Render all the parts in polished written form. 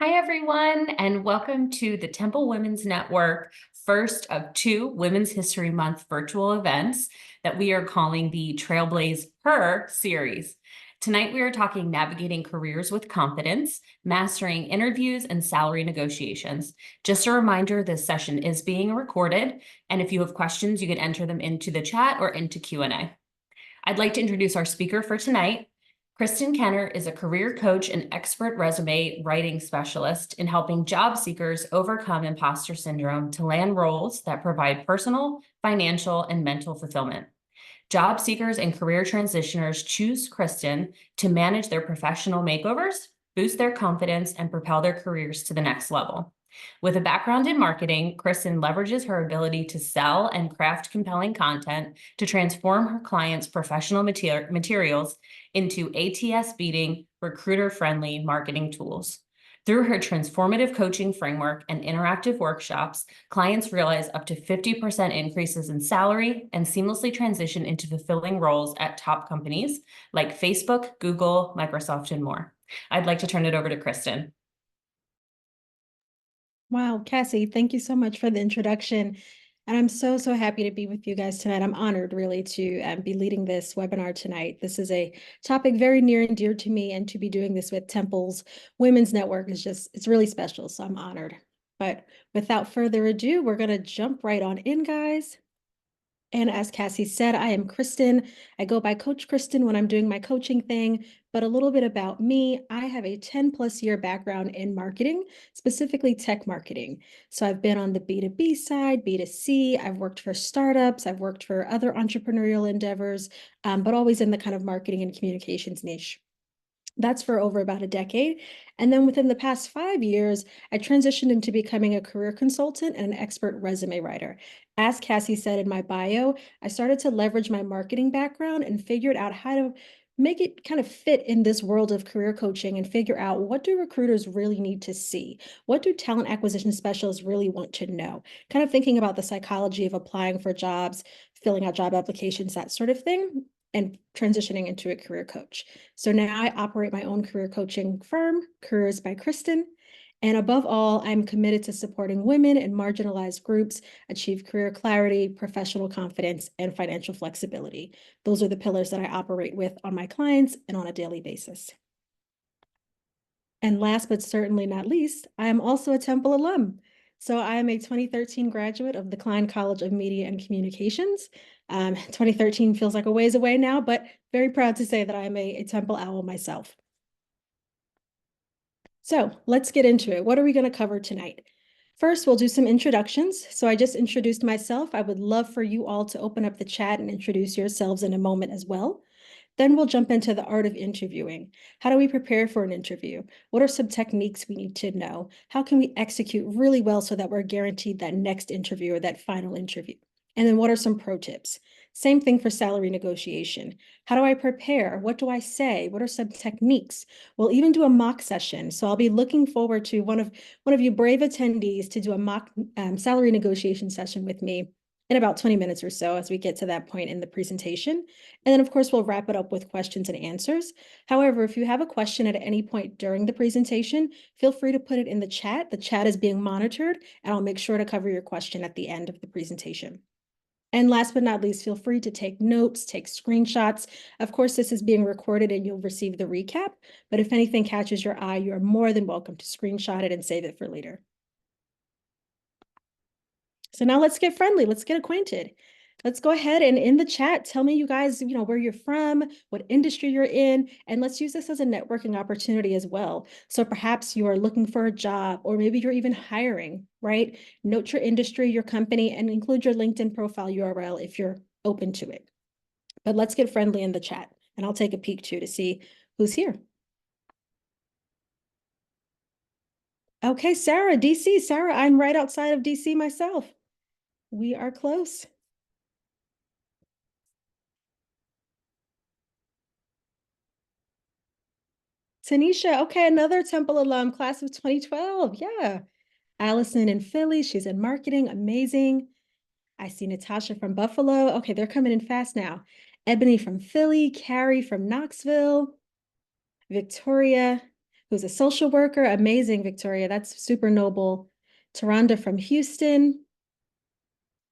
Hi, everyone, and welcome to the Temple Women's Network first of two Women's History Month virtual events that we are calling the TrailblazeHer series. Tonight, we are talking navigating careers with confidence, mastering interviews and salary negotiations. Just a reminder, this session is being recorded, and if you have questions, you can enter them into the chat or into Q&A. I'd like to introduce our speaker for tonight. Kristen Kenner is a career coach and expert resume writing specialist in helping job seekers overcome imposter syndrome to land roles that provide personal, financial, and mental fulfillment. Job seekers and career transitioners choose Kristen to manage their professional makeovers, boost their confidence, and propel their careers to the next level. With a background in marketing, Kristen leverages her ability to sell and craft compelling content to transform her clients' professional materials into ATS-beating, recruiter-friendly marketing tools. Through her transformative coaching framework and interactive workshops, clients realize up to 50% increases in salary and seamlessly transition into fulfilling roles at top companies like Facebook, Google, Microsoft, and more. I'd like to turn it over to Kristen. Wow, Cassie, thank you so much for the introduction. And I'm so happy to be with you guys tonight. I'm honored really to be leading this webinar tonight. This is a topic very near and dear to me, and to be doing this with Temple's Women's Network it's really special. So I'm honored. But without further ado, we're going to jump right on in, guys. And as Cassie said, I am Kristen. I go by Coach Kristen when I'm doing my coaching thing. But a little bit about me, I have a 10+ year background in marketing, specifically tech marketing. So I've been on the B2B side, B2C. I've worked for startups. I've worked for other entrepreneurial endeavors, but always in the kind of marketing and communications niche. That's for over about a decade. And then within the past 5 years, I transitioned into becoming a career consultant and an expert resume writer. As Cassie said in my bio, I started to leverage my marketing background and figured out how to make it kind of fit in this world of career coaching, and figure out, what do recruiters really need to see? What do talent acquisition specialists really want to know? Kind of thinking about the psychology of applying for jobs, filling out job applications, that sort of thing, and transitioning into a career coach. So now I operate my own career coaching firm, Careers by Kristen. And above all, I'm committed to supporting women and marginalized groups achieve career clarity, professional confidence, and financial flexibility. Those are the pillars that I operate with on my clients and on a daily basis. And last but certainly not least, I am also a Temple alum. So I am a 2013 graduate of the Klein College of Media and Communications. 2013 feels like a ways away now, but very proud to say that I am a Temple owl myself. So let's get into it. What are we going to cover tonight? First, we'll do some introductions. So I just introduced myself. I would love for you all to open up the chat and introduce yourselves in a moment as well. Then we'll jump into the art of interviewing. How do we prepare for an interview? What are some techniques we need to know? How can we execute really well so that we're guaranteed that next interview or that final interview? And then what are some pro tips? Same thing for salary negotiation. How do I prepare? What do I say? What are some techniques? We'll even do a mock session. So I'll be looking forward to one of you brave attendees to do a mock salary negotiation session with me in about 20 minutes or so, as we get to that point in the presentation. And then, of course, we'll wrap it up with questions and answers. However, if you have a question at any point during the presentation, feel free to put it in the chat. The chat is being monitored, and I'll make sure to cover your question at the end of the presentation. And last but not least, feel free to take notes, take screenshots. Of course, this is being recorded and you'll receive the recap, but if anything catches your eye, you're more than welcome to screenshot it and save it for later. So now let's get friendly. Let's get acquainted. Let's go ahead and in the chat, tell me, you guys, where you're from, what industry you're in, and let's use this as a networking opportunity as well. So perhaps you are looking for a job, or maybe you're even hiring, right? Note your industry, your company, and include your LinkedIn profile URL if you're open to it. But let's get friendly in the chat, and I'll take a peek too to see who's here. Okay, Sarah, DC. Sarah, I'm right outside of DC myself. We are close. Tanisha, okay, another Temple alum, class of 2012. Yeah. Allison in Philly, she's in marketing, amazing. I see Natasha from Buffalo. Okay, they're coming in fast now. Ebony from Philly, Carrie from Knoxville, Victoria. who's a social worker. Amazing, Victoria. That's super noble. Taronda from Houston.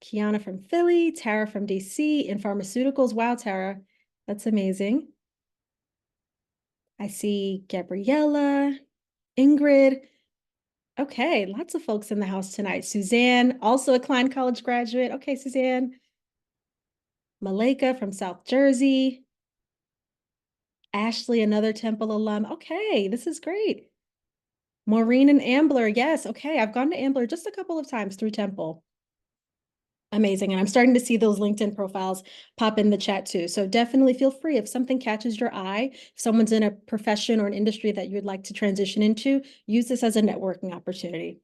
Kiana from Philly. Tara from DC in pharmaceuticals. Wow, Tara, that's amazing. I see Gabriella, Ingrid. Okay, lots of folks in the house tonight. Suzanne, also a Klein College graduate. Okay, Suzanne. Malika from South Jersey. Ashley, another Temple alum. Okay, this is great. Maureen and Ambler. Yes, okay. I've gone to Ambler just a couple of times through Temple. Amazing. And I'm starting to see those LinkedIn profiles pop in the chat too. So definitely feel free if something catches your eye, if someone's in a profession or an industry that you'd like to transition into, use this as a networking opportunity.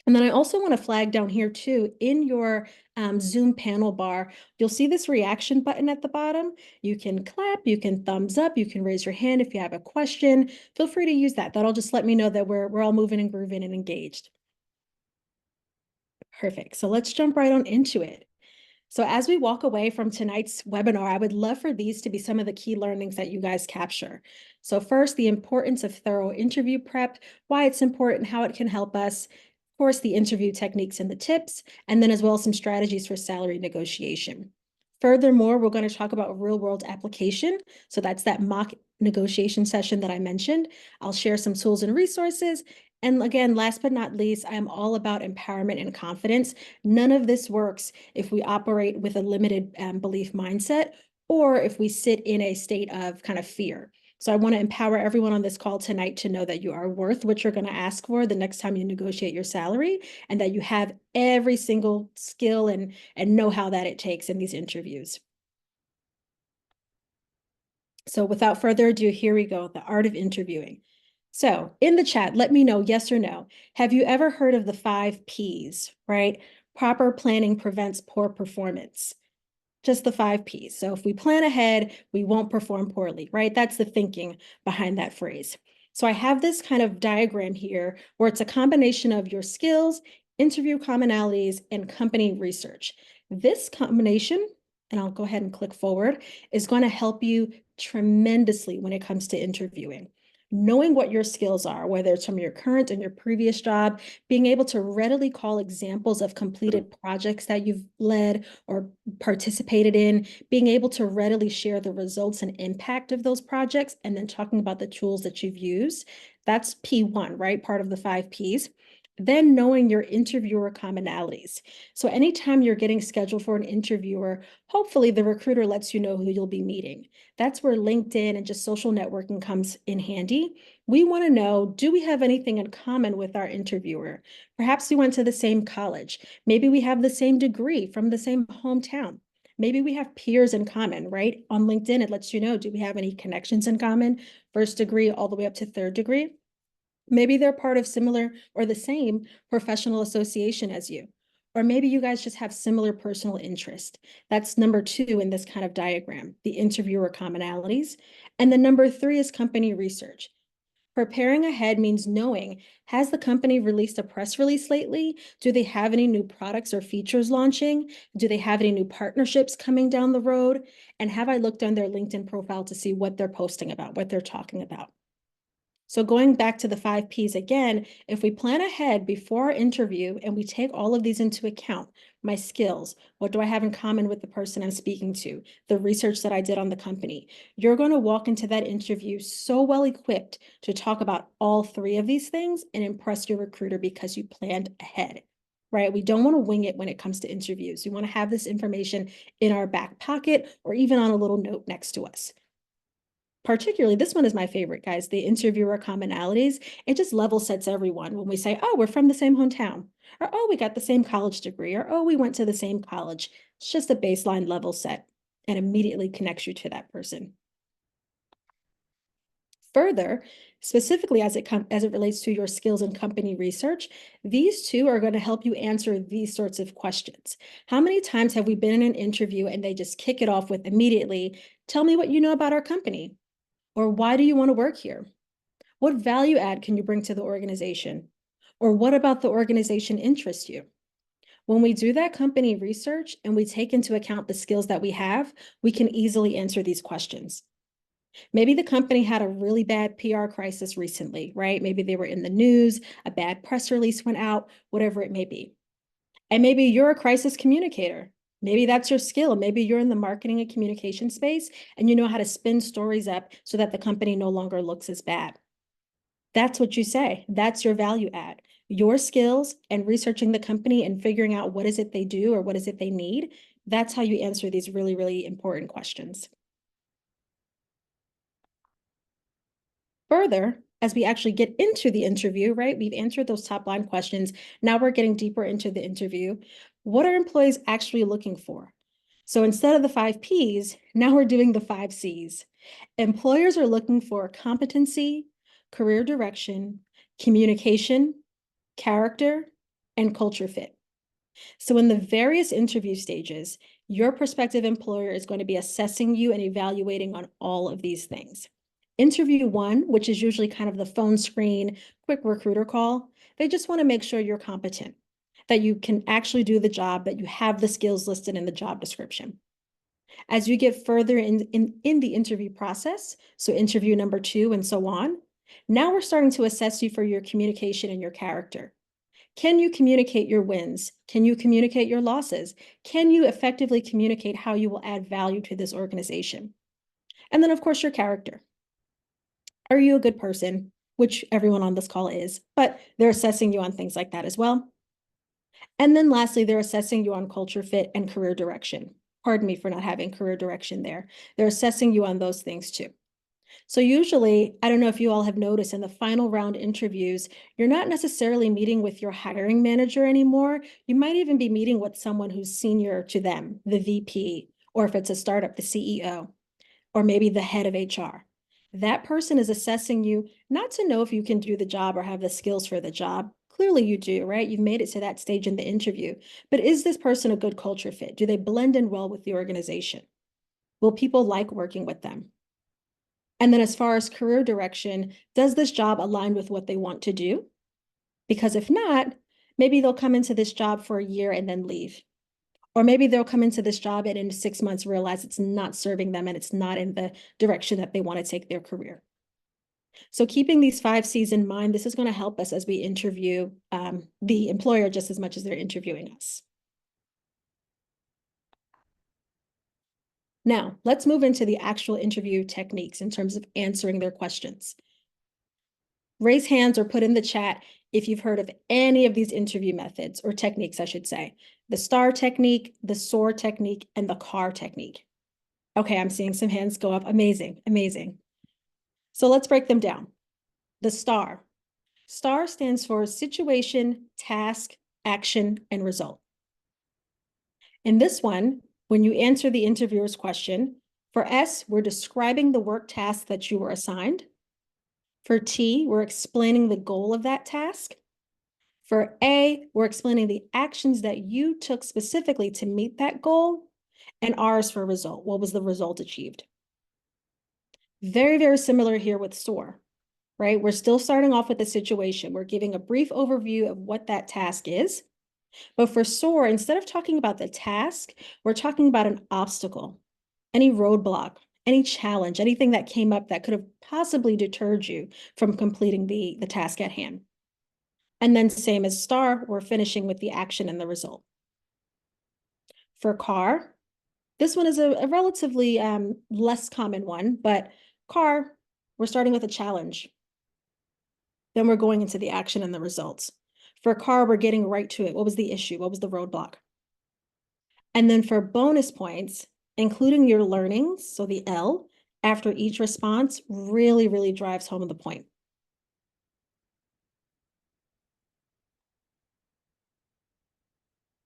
And then I also want to flag down here too, in your Zoom panel bar, you'll see this reaction button at the bottom. You can clap, you can thumbs up, you can raise your hand if you have a question. Feel free to use that. That'll just let me know that we're all moving and grooving and engaged. Perfect. So let's jump right on into it. So as we walk away from tonight's webinar, I would love for these to be some of the key learnings that you guys capture. So first, the importance of thorough interview prep, why it's important, how it can help us, of course, the interview techniques and the tips, and then as well some strategies for salary negotiation. Furthermore, we're going to talk about real world application. So that's that mock negotiation session that I mentioned. I'll share some tools and resources. And again, last but not least, I am all about empowerment and confidence. None of this works if we operate with a limited belief mindset or if we sit in a state of kind of fear. So I want to empower everyone on this call tonight to know that you are worth what you're going to ask for the next time you negotiate your salary, and that you have every single skill and know-how that it takes in these interviews. So without further ado, here we go, the art of interviewing. So in the chat, let me know, yes or no. Have you ever heard of the 5 Ps, right? Proper planning prevents poor performance. Just the 5 Ps. So if we plan ahead, we won't perform poorly, right? That's the thinking behind that phrase. So I have this kind of diagram here where it's a combination of your skills, interview commonalities, and company research. This combination, and I'll go ahead and click forward, is going to help you tremendously when it comes to interviewing. Knowing what your skills are, whether it's from your current and your previous job, being able to readily call examples of completed projects that you've led or participated in, being able to readily share the results and impact of those projects, and then talking about the tools that you've used. That's P1, right? Part of the 5 Ps. Then knowing your interviewer commonalities. So anytime you're getting scheduled for an interviewer, hopefully the recruiter lets you know who you'll be meeting. That's where LinkedIn and just social networking comes in handy. We want to know, do we have anything in common with our interviewer? Perhaps we went to the same college. Maybe we have the same degree from the same hometown. Maybe we have peers in common, right? On LinkedIn, it lets you know, do we have any connections in common? First degree all the way up to third degree. Maybe they're part of similar or the same professional association as you. Or maybe you guys just have similar personal interest. That's number 2 in this kind of diagram, the interviewer commonalities. And then number 3 is company research. Preparing ahead means knowing, has the company released a press release lately? Do they have any new products or features launching? Do they have any new partnerships coming down the road? And have I looked on their LinkedIn profile to see what they're posting about, what they're talking about? So going back to the 5 Ps again, if we plan ahead before our interview and we take all of these into account, my skills, what do I have in common with the person I'm speaking to, the research that I did on the company, you're going to walk into that interview so well equipped to talk about all 3 of these things and impress your recruiter because you planned ahead, right? We don't want to wing it when it comes to interviews. We want to have this information in our back pocket or even on a little note next to us. Particularly, this one is my favorite, guys, the interviewer commonalities. It just level sets everyone when we say, oh, we're from the same hometown, or oh, we got the same college degree, or oh, we went to the same college. It's just a baseline level set and immediately connects you to that person. Further, specifically as it relates to your skills and company research, these 2 are going to help you answer these sorts of questions. How many times have we been in an interview and they just kick it off with immediately, tell me what you know about our company? Or why do you want to work here? What value add can you bring to the organization? Or what about the organization interests you? When we do that company research and we take into account the skills that we have, we can easily answer these questions. Maybe the company had a really bad PR crisis recently, right? Maybe they were in the news, a bad press release went out, whatever it may be. And maybe you're a crisis communicator. Maybe that's your skill. Maybe you're in the marketing and communication space and you know how to spin stories up so that the company no longer looks as bad. That's what you say. That's your value add. Your skills and researching the company and figuring out what is it they do or what is it they need. That's how you answer these really, really important questions. Further, as we actually get into the interview, right? We've answered those top line questions. Now we're getting deeper into the interview. What are employees actually looking for? So instead of the 5 Ps, now we're doing the 5 Cs. Employers are looking for competency, career direction, communication, character, and culture fit. So in the various interview stages, your prospective employer is going to be assessing you and evaluating on all of these things. Interview 1, which is usually kind of the phone screen, quick recruiter call, they just want to make sure you're competent, that you can actually do the job, that you have the skills listed in the job description. As you get further in the interview process, so interview number 2 and so on, now we're starting to assess you for your communication and your character. Can you communicate your wins? Can you communicate your losses? Can you effectively communicate how you will add value to this organization? And then, of course, your character. Are you a good person? Which everyone on this call is, but they're assessing you on things like that as well. And then lastly, they're assessing you on culture fit and career direction. Pardon me for not having career direction there. They're assessing you on those things too. So usually, I don't know if you all have noticed in the final round interviews, you're not necessarily meeting with your hiring manager anymore. You might even be meeting with someone who's senior to them, the VP, or if it's a startup, the CEO, or maybe the head of HR. That person is assessing you not to know if you can do the job or have the skills for the job. Clearly you do, right? You've made it to that stage in the interview. But is this person a good culture fit? Do they blend in well with the organization? Will people like working with them? And then as far as career direction, does this job align with what they want to do? Because if not, maybe they'll come into this job for a year and then leave. Or maybe they'll come into this job and in 6 months realize it's not serving them and it's not in the direction that they want to take their career. So keeping these 5 Cs in mind, this is going to help us as we interview the employer just as much as they're interviewing us. Now, let's move into the actual interview techniques in terms of answering their questions. Raise hands or put in the chat if you've heard of any of these interview methods or techniques, I should say. The STAR technique, the SOAR technique, and the CAR technique. Okay, I'm seeing some hands go up. Amazing, amazing. So let's break them down. The STAR. STAR stands for situation, task, action, and result. In this one, when you answer the interviewer's question, for S, we're describing the work task that you were assigned. For T, we're explaining the goal of that task. For A, we're explaining the actions that you took specifically to meet that goal. And R is for result. What was the result achieved? Very, very similar here with SOAR, right? We're still starting off with the situation. We're giving a brief overview of what that task is. But for SOAR, instead of talking about the task, we're talking about an obstacle, any roadblock, any challenge, anything that came up that could have possibly deterred you from completing the task at hand. And then same as STAR, we're finishing with the action and the result. For CAR, this one is a relatively less common one, but CAR, we're starting with a challenge. Then we're going into the action and the results. For CAR, we're getting right to it. What was the issue? What was the roadblock? And then for bonus points, including your learnings, so the L, after each response really, really drives home the point.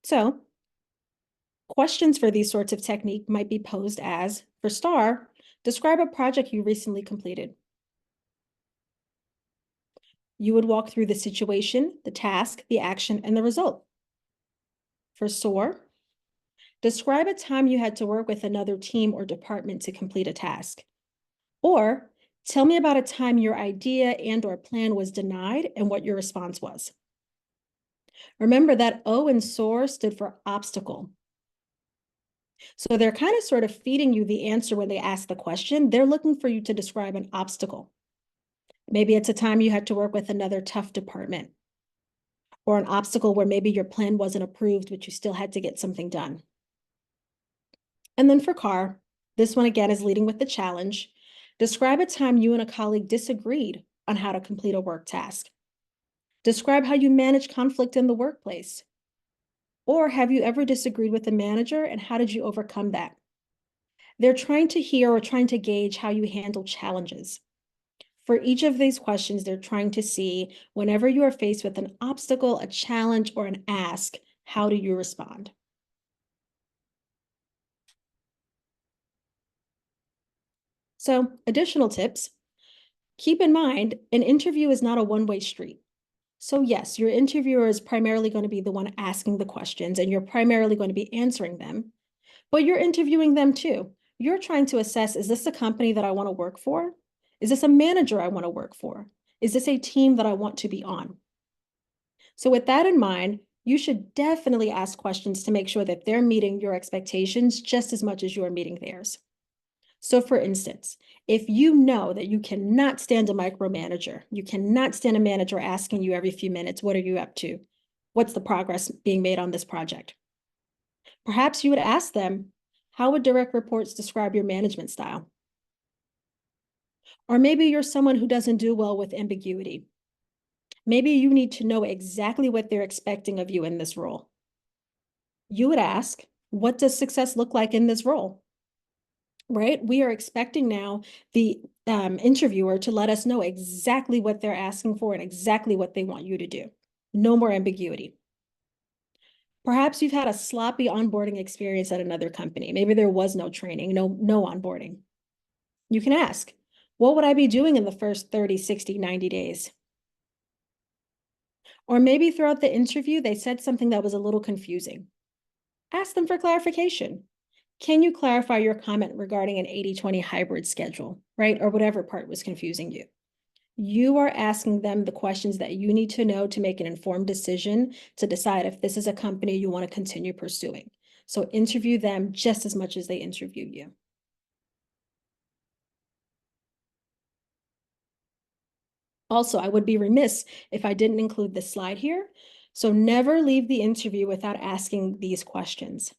So questions for these sorts of technique might be posed as, for STAR, describe a project you recently completed. You would walk through the situation, the task, the action, and the result. For SOAR, describe a time you had to work with another team or department to complete a task. Or tell me about a time your idea and or plan was denied and what your response was. Remember that O in SOAR stood for obstacle. So they're kind of sort of feeding you the answer when they ask the question. They're looking for you to describe an obstacle. Maybe it's a time you had to work with another tough department, or an obstacle where maybe your plan wasn't approved, but you still had to get something done. And then for CAR, this one again is leading with the challenge. Describe a time you and a colleague disagreed on how to complete a work task. Describe how you manage conflict in the workplace. Or have you ever disagreed with a manager and how did you overcome that? They're trying to hear or trying to gauge how you handle challenges. For each of these questions, they're trying to see whenever you are faced with an obstacle, a challenge, or an ask, how do you respond? So, additional tips. Keep in mind, an interview is not a one-way street. So yes, your interviewer is primarily going to be the one asking the questions and you're primarily going to be answering them, but you're interviewing them too. You're trying to assess, is this a company that I want to work for? Is this a manager I want to work for? Is this a team that I want to be on? So with that in mind, you should definitely ask questions to make sure that they're meeting your expectations just as much as you're meeting theirs. So for instance, if you know that you cannot stand a micromanager, you cannot stand a manager asking you every few minutes, what are you up to? What's the progress being made on this project? Perhaps you would ask them, how would direct reports describe your management style? Or maybe you're someone who doesn't do well with ambiguity. Maybe you need to know exactly what they're expecting of you in this role. You would ask, what does success look like in this role? Right? We are expecting now the interviewer to let us know exactly what they're asking for and exactly what they want you to do. No more ambiguity. Perhaps you've had a sloppy onboarding experience at another company. Maybe there was no training, no onboarding. You can ask, what would I be doing in the first 30, 60, 90 days? Or maybe throughout the interview, they said something that was a little confusing. Ask them for clarification. Can you clarify your comment regarding an 80-20 hybrid schedule, right? Or whatever part was confusing you. You are asking them the questions that you need to know to make an informed decision to decide if this is a company you want to continue pursuing. So interview them just as much as they interview you. Also, I would be remiss if I didn't include this slide here. So never leave the interview without asking these questions.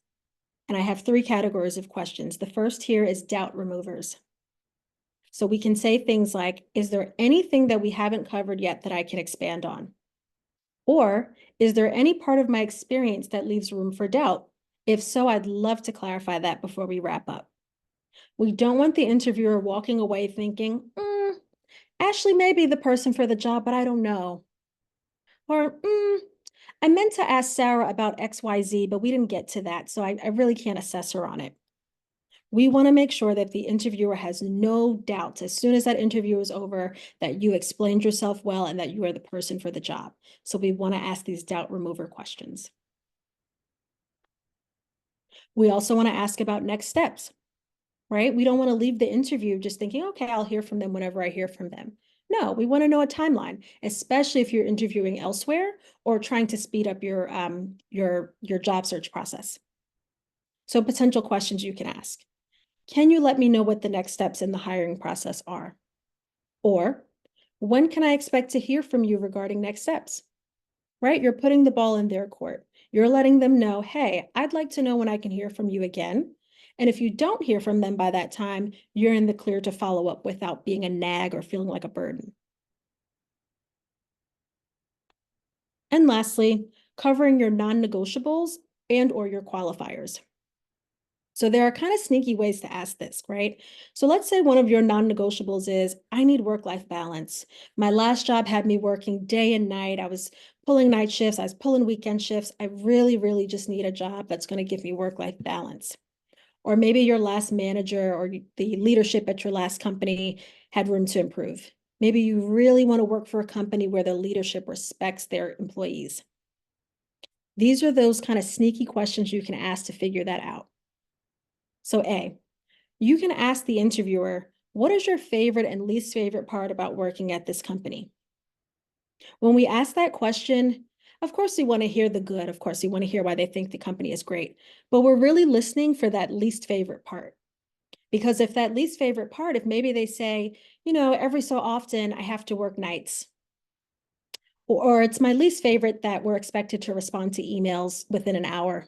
And I have 3 categories of questions. The first here is doubt removers. So we can say things like, is there anything that we haven't covered yet that I can expand on? Or is there any part of my experience that leaves room for doubt? If so, I'd love to clarify that before we wrap up. We don't want the interviewer walking away thinking, Ashley may be the person for the job, but I don't know. Or, I meant to ask Sarah about XYZ, but we didn't get to that, so I really can't assess her on it. We want to make sure that the interviewer has no doubts as soon as that interview is over that you explained yourself well and that you are the person for the job. So we want to ask these doubt remover questions. We also want to ask about next steps, right? We don't want to leave the interview just thinking, okay, I'll hear from them whenever I hear from them. No, we want to know a timeline, especially if you're interviewing elsewhere or trying to speed up your job search process. So potential questions you can ask. Can you let me know what the next steps in the hiring process are? Or when can I expect to hear from you regarding next steps? Right? You're putting the ball in their court. You're letting them know, hey, I'd like to know when I can hear from you again. And if you don't hear from them by that time, you're in the clear to follow up without being a nag or feeling like a burden. And lastly, covering your non-negotiables and or your qualifiers. So there are kind of sneaky ways to ask this, right? So let's say one of your non-negotiables is, I need work-life balance. My last job had me working day and night. I was pulling night shifts. I was pulling weekend shifts. I really, really just need a job that's going to give me work-life balance. Or maybe your last manager or the leadership at your last company had room to improve. Maybe you really want to work for a company where the leadership respects their employees. These are those kind of sneaky questions you can ask to figure that out. So A, you can ask the interviewer, what is your favorite and least favorite part about working at this company? When we ask that question, Of course, we want to hear the good. Of course, we want to hear why they think the company is great. But we're really listening for that least favorite part. Because if that least favorite part, if maybe they say, every so often I have to work nights, or it's my least favorite that we're expected to respond to emails within an hour.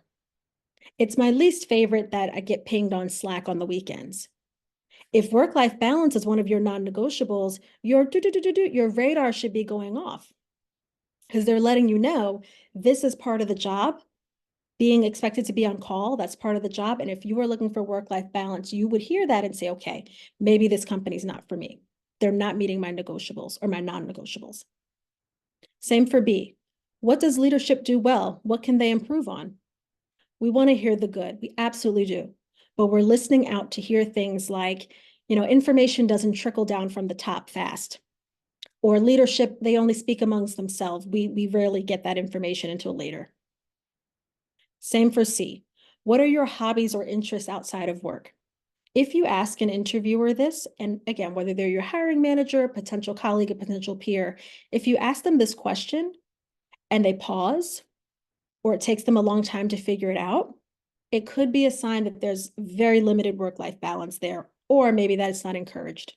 It's my least favorite that I get pinged on Slack on the weekends. If work-life balance is one of your non-negotiables, your radar should be going off because they're letting you know this is part of the job. Being expected to be on call, that's part of the job. And if you were looking for work-life balance, you would hear that and say, okay, maybe this company's not for me. They're not meeting my negotiables or my non-negotiables. Same for B. What does leadership do well? What can they improve on? We want to hear the good. We absolutely do. But we're listening out to hear things like, information doesn't trickle down from the top fast. Or leadership, they only speak amongst themselves. We rarely get that information until later. Same for C. What are your hobbies or interests outside of work? If you ask an interviewer this, and again, whether they're your hiring manager, potential colleague, a potential peer, if you ask them this question and they pause, or it takes them a long time to figure it out, it could be a sign that there's very limited work-life balance there, or maybe that it's not encouraged.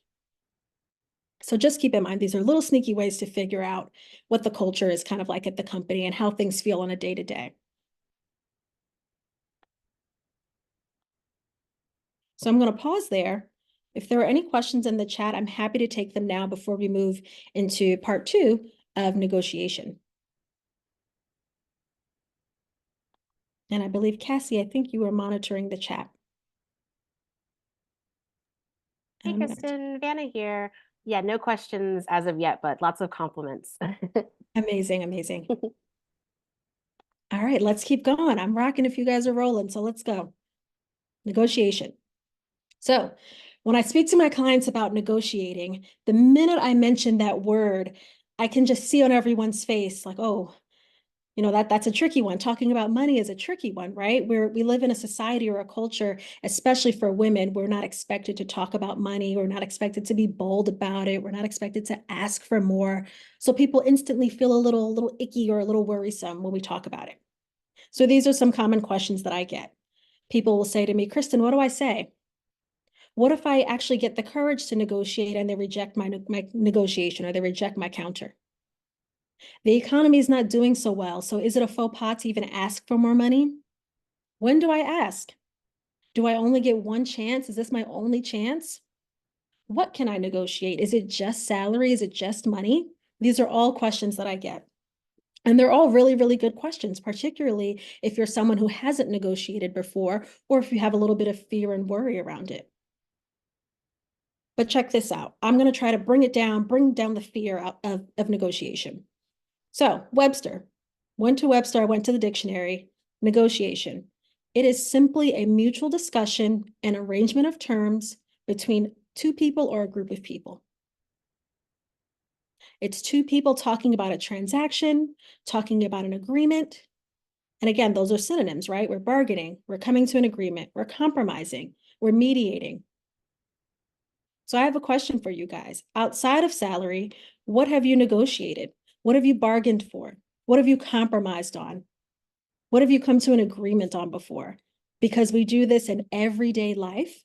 So just keep in mind, these are little sneaky ways to figure out what the culture is kind of like at the company and how things feel on a day-to-day. So I'm going to pause there. If there are any questions in the chat, I'm happy to take them now before we move into part 2 of negotiation. And I believe, Cassie, I think you were monitoring the chat. Hey, Kristen, Vanna here. Yeah, no questions as of yet, but lots of compliments. Amazing, amazing. All right, let's keep going. I'm rocking if you guys are rolling, so let's go. Negotiation. So when I speak to my clients about negotiating, the minute I mention that word, I can just see on everyone's face like, oh, that's a tricky one. Talking about money is a tricky one, right? We live in a society or a culture, especially for women, we're not expected to talk about money. We're not expected to be bold about it. We're not expected to ask for more. So people instantly feel a little icky or a little worrisome when we talk about it. So these are some common questions that I get. People will say to me, Kristen, what do I say? What if I actually get the courage to negotiate and they reject my negotiation or they reject my counter? The economy is not doing so well, so is it a faux pas to even ask for more money? When do I ask? Do I only get one chance? Is this my only chance? What can I negotiate? Is it just salary? Is it just money? These are all questions that I get. And they're all really, really good questions, particularly if you're someone who hasn't negotiated before, or if you have a little bit of fear and worry around it. But check this out. I'm going to try to bring down the fear of negotiation. So Webster, went to Webster, I went to the dictionary, negotiation. It is simply a mutual discussion and arrangement of terms between two people or a group of people. It's two people talking about a transaction, talking about an agreement. And again, those are synonyms, right? We're bargaining, we're coming to an agreement, we're compromising, we're mediating. So I have a question for you guys. Outside of salary, what have you negotiated? What have you bargained for? What have you compromised on? What have you come to an agreement on before? Because we do this in everyday life,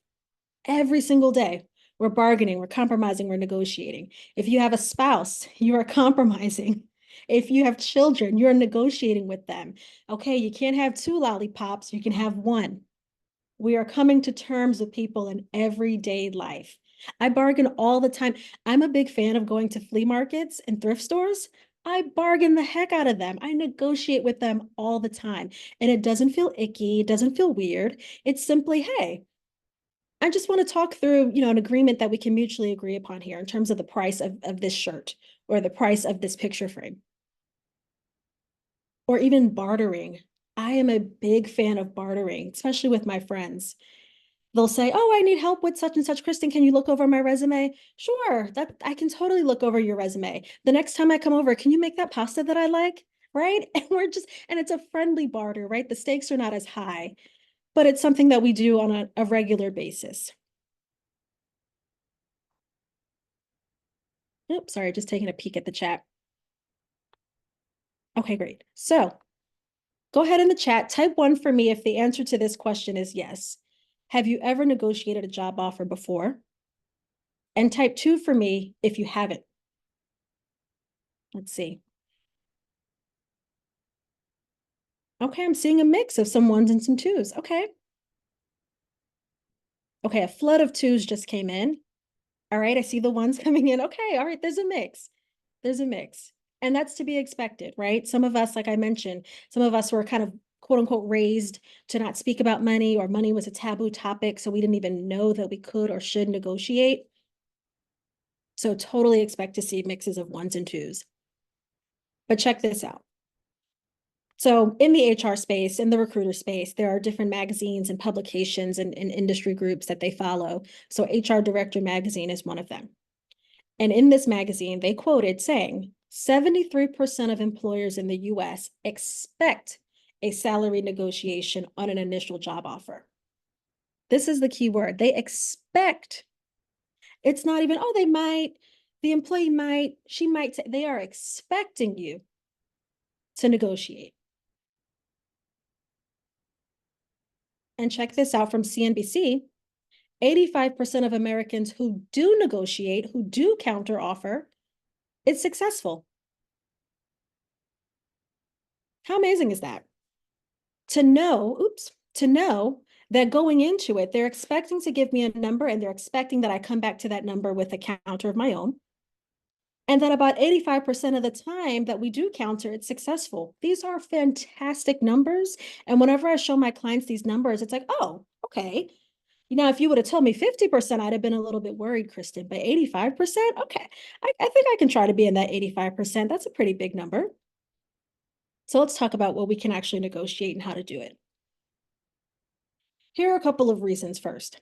every single day. We're bargaining, we're compromising, we're negotiating. If you have a spouse, you are compromising. If you have children, you're negotiating with them. Okay, you can't have two lollipops, you can have one. We are coming to terms with people in everyday life. I bargain all the time. I'm a big fan of going to flea markets and thrift stores. I bargain the heck out of them. I negotiate with them all the time. And it doesn't feel icky. It doesn't feel weird. It's simply, hey, I just want to talk through, an agreement that we can mutually agree upon here in terms of the price of this shirt or the price of this picture frame. Or even bartering. I am a big fan of bartering, especially with my friends. They'll say, oh, I need help with such and such. Kristen, can you look over my resume? Sure, that I can totally look over your resume. The next time I come over, can you make that pasta that I like? Right? And it's a friendly barter, right? The stakes are not as high, but it's something that we do on a regular basis. Oops, sorry, just taking a peek at the chat. Okay, great. So go ahead in the chat, type 1 for me if the answer to this question is yes. Have you ever negotiated a job offer before? And type 2 for me if you haven't. Let's see. Okay, I'm seeing a mix of some 1s and some 2s. Okay. Okay, a flood of 2s just came in. All right, I see the 1s coming in. Okay, all right, there's a mix. There's a mix. And that's to be expected, right? Some of us, like I mentioned, some of us were kind of quote unquote raised to not speak about money, or money was a taboo topic, so we didn't even know that we could or should negotiate. So totally expect to see mixes of 1s and 2s. But check this out. So in the HR space, in the recruiter space, there are different magazines and publications and industry groups that they follow. So HR Director Magazine is one of them. And in this magazine, they quoted saying 73% of employers in the US expect a salary negotiation on an initial job offer. This is the key word. They expect. It's not even, oh, they might, the employee might, she might, they are expecting you to negotiate. And check this out from CNBC. 85% of Americans who do negotiate, who do counteroffer, it's successful. How amazing is that? To know that going into it, they're expecting to give me a number and they're expecting that I come back to that number with a counter of my own. And that about 85% of the time that we do counter, it's successful. These are fantastic numbers. And whenever I show my clients these numbers, it's like, oh, okay. If you would have told me 50%, I'd have been a little bit worried, Kristen, but 85%? Okay. I think I can try to be in that 85%. That's a pretty big number. So let's talk about what we can actually negotiate and how to do it. Here are a couple of reasons first.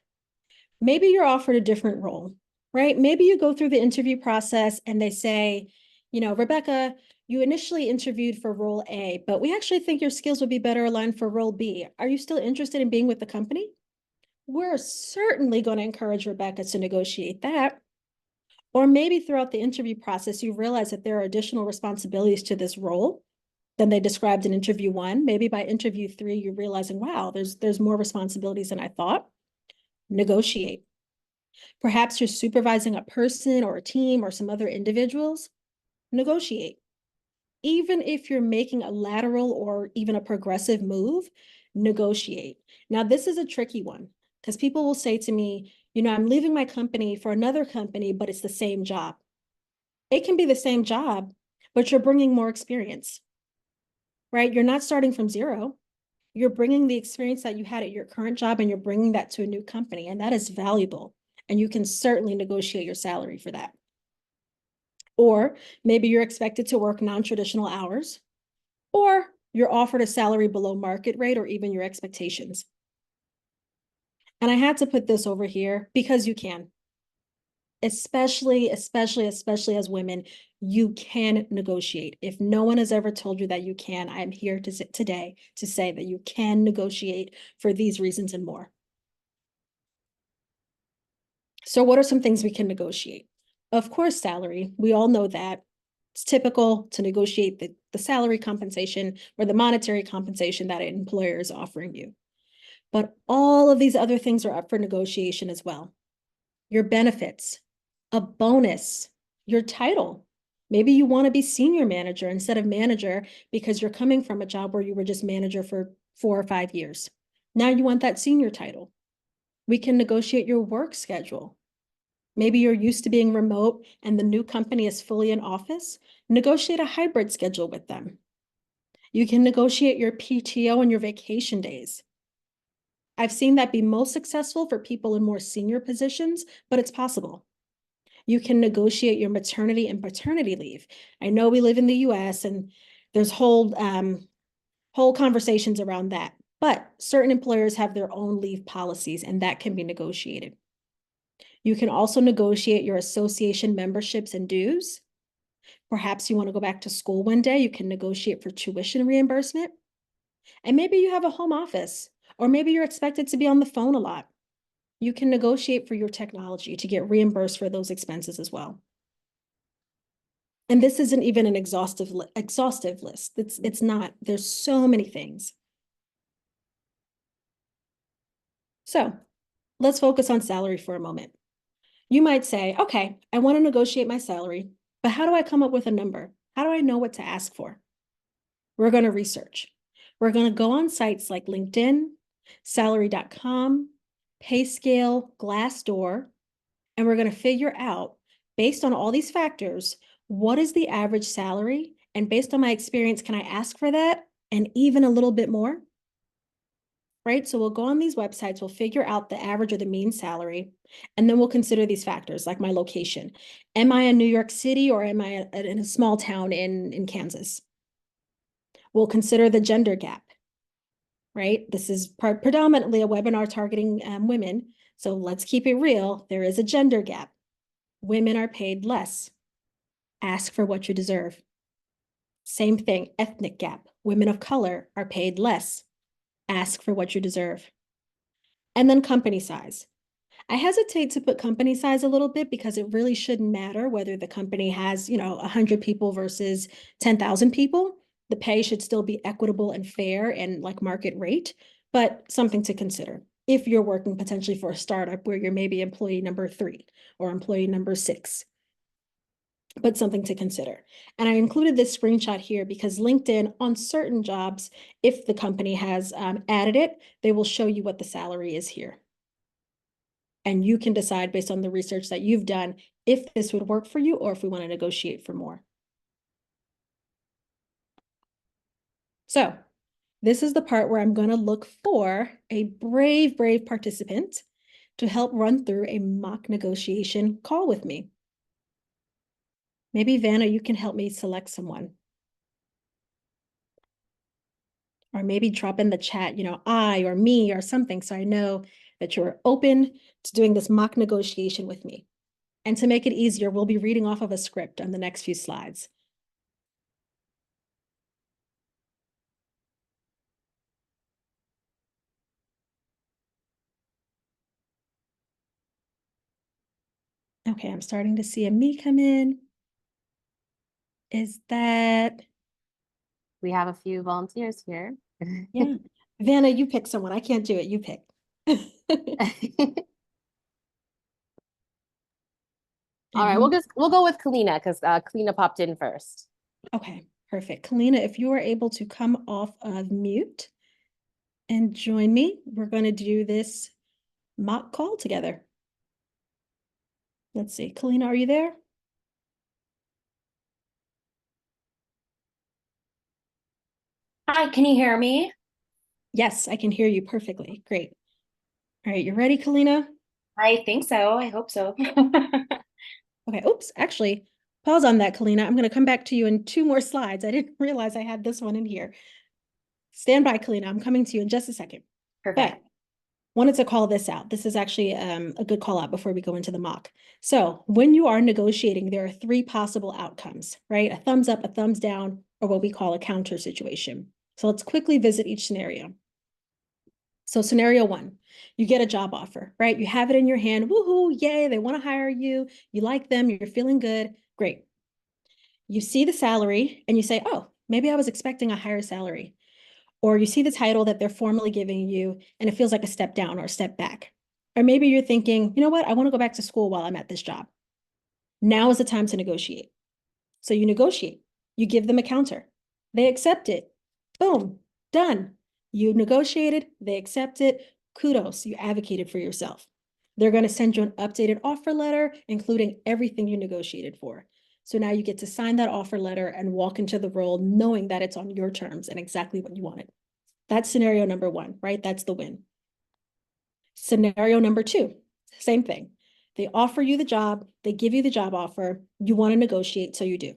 Maybe you're offered a different role, right? Maybe you go through the interview process and they say, Rebecca, you initially interviewed for role A, but we actually think your skills would be better aligned for role B. Are you still interested in being with the company? We're certainly going to encourage Rebecca to negotiate that. Or maybe throughout the interview process, you realize that there are additional responsibilities to this role than they described in interview 1. Maybe by interview 3, you're realizing, wow, there's more responsibilities than I thought. Negotiate. Perhaps you're supervising a person or a team or some other individuals. Negotiate. Even if you're making a lateral or even a progressive move, negotiate. Now, this is a tricky one because people will say to me, I'm leaving my company for another company, but it's the same job. It can be the same job, but you're bringing more experience, right? You're not starting from zero. You're bringing the experience that you had at your current job and you're bringing that to a new company, and that is valuable. And you can certainly negotiate your salary for that. Or maybe you're expected to work non-traditional hours, or you're offered a salary below market rate or even your expectations. And I had to put this over here because you can. Especially as women, you can negotiate. If no one has ever told you that you can, I'm here today to say that you can negotiate for these reasons and more. So what are some things we can negotiate? Of course, salary. We all know that. It's typical to negotiate the salary compensation or the monetary compensation that an employer is offering you. But all of these other things are up for negotiation as well. Your benefits, a bonus, your title. Maybe you want to be senior manager instead of manager because you're coming from a job where you were just manager for 4 or 5 years. Now you want that senior title. We can negotiate your work schedule. Maybe you're used to being remote and the new company is fully in office. Negotiate a hybrid schedule with them. You can negotiate your PTO and your vacation days. I've seen that be most successful for people in more senior positions, but it's possible. You can negotiate your maternity and paternity leave. I know we live in the US and there's whole conversations around that, but certain employers have their own leave policies and that can be negotiated. You can also negotiate your association memberships and dues. Perhaps you want to go back to school one day, you can negotiate for tuition reimbursement. And maybe you have a home office, or maybe you're expected to be on the phone a lot. You can negotiate for your technology to get reimbursed for those expenses as well. And this isn't even an exhaustive list. It's not. There's so many things. So let's focus on salary for a moment. You might say, okay, I want to negotiate my salary, but how do I come up with a number? How do I know what to ask for? We're going to research. We're going to go on sites like LinkedIn, salary.com, PayScale, Glassdoor, and we're going to figure out, based on all these factors, what is the average salary? And based on my experience, can I ask for that and even a little bit more? Right? So we'll go on these websites, we'll figure out the average or the mean salary, and then we'll consider these factors like my location. Am I in New York City or am I in a small town in Kansas? We'll consider the gender gap, right? This is predominantly a webinar targeting women. So let's keep it real. There is a gender gap. Women are paid less. Ask for what you deserve. Same thing, ethnic gap. Women of color are paid less. Ask for what you deserve. And then company size. I hesitate to put company size a little bit because it really shouldn't matter whether the company has, 100 people versus 10,000 people. The pay should still be equitable and fair and like market rate, but something to consider if you're working potentially for a startup where you're maybe employee number 3 or employee number 6. But something to consider. And I included this screenshot here because LinkedIn, on certain jobs, if the company has added it, they will show you what the salary is here. And you can decide based on the research that you've done if this would work for you or if we want to negotiate for more. So this is the part where I'm going to look for a brave participant to help run through a mock negotiation call with me. Maybe Vanna, you can help me select someone. Or maybe drop in the chat, I or me or something, so I know that you're open to doing this mock negotiation with me. And to make it easier, we'll be reading off of a script on the next few slides. Okay, I'm starting to see a me come in. Is that? We have a few volunteers here. Yeah. Vanna, you pick someone. I can't do it. You pick. All right, we'll go with Kalina because Kalina popped in first. Okay, perfect. Kalina, if you are able to come off of mute and join me, we're going to do this mock call together. Let's see. Kalina, are you there? Hi, can you hear me? Yes, I can hear you perfectly. Great. All right, you ready, Kalina? I think so. I hope so. Okay, oops, actually, pause on that, Kalina. I'm going to come back to you in 2 more slides. I didn't realize I had this one in here. Stand by, Kalina. I'm coming to you in just a second. Perfect. But wanted to call this out. This is actually a good call out before we go into the mock. So when you are negotiating, there are 3 possible outcomes, right? A thumbs up, a thumbs down, or what we call a counter situation. So let's quickly visit each scenario. So scenario 1, you get a job offer, right? You have it in your hand. Woohoo, yay, they want to hire you. You like them, you're feeling good. Great. You see the salary and you say, oh, maybe I was expecting a higher salary. Or you see the title that they're formally giving you and it feels like a step down or a step back. Or maybe you're thinking, you know what, I want to go back to school while I'm at this job. Now is the time to negotiate. So you negotiate, you give them a counter. They accept it. Boom, done. You negotiated, they accept it. Kudos, you advocated for yourself. They're going to send you an updated offer letter, including everything you negotiated for. So now you get to sign that offer letter and walk into the role knowing that it's on your terms and exactly what you wanted. That's scenario number 1, right? That's the win. Scenario number 2, same thing. They offer you the job, they give you the job offer, you want to negotiate, so you do.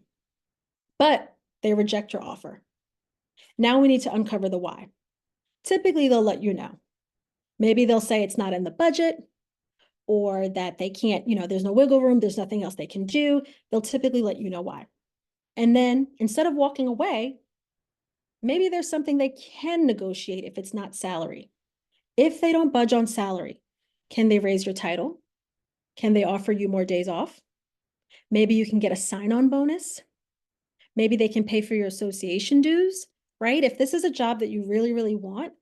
But they reject your offer. Now we need to uncover the why. Typically, they'll let you know. Maybe they'll say it's not in the budget or that they can't, there's no wiggle room, there's nothing else they can do. They'll typically let you know why. And then instead of walking away, maybe there's something they can negotiate if it's not salary. If they don't budge on salary, can they raise your title? Can they offer you more days off? Maybe you can get a sign-on bonus. Maybe they can pay for your association dues, right? If this is a job that you really, really want,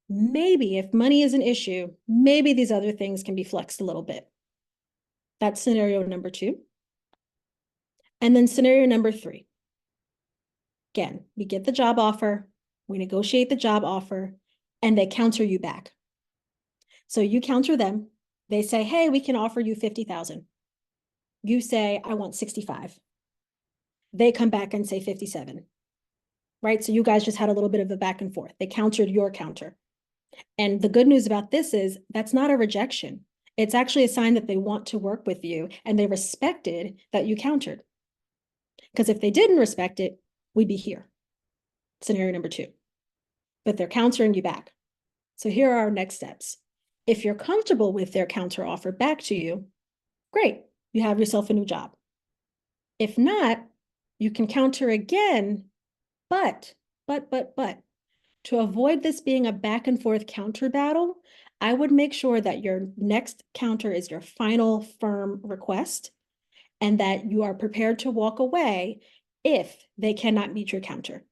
maybe if money is an issue, maybe these other things can be flexed a little bit. That's scenario number 2. And then scenario number 3. Again, we get the job offer, we negotiate the job offer, and they counter you back. So you counter them. They say, hey, we can offer you 50,000. You say, I want 65. They come back and say 57, right? So you guys just had a little bit of a back and forth. They countered your counter. And the good news about this is that's not a rejection. It's actually a sign that they want to work with you and they respected that you countered. Because if they didn't respect it, we'd be here. Scenario number 2. But they're countering you back. So here are our next steps. If you're comfortable with their counter offer back to you, great, you have yourself a new job. If not, you can counter again, but, to avoid this being a back and forth counter battle, I would make sure that your next counter is your final firm request and that you are prepared to walk away if they cannot meet your counter.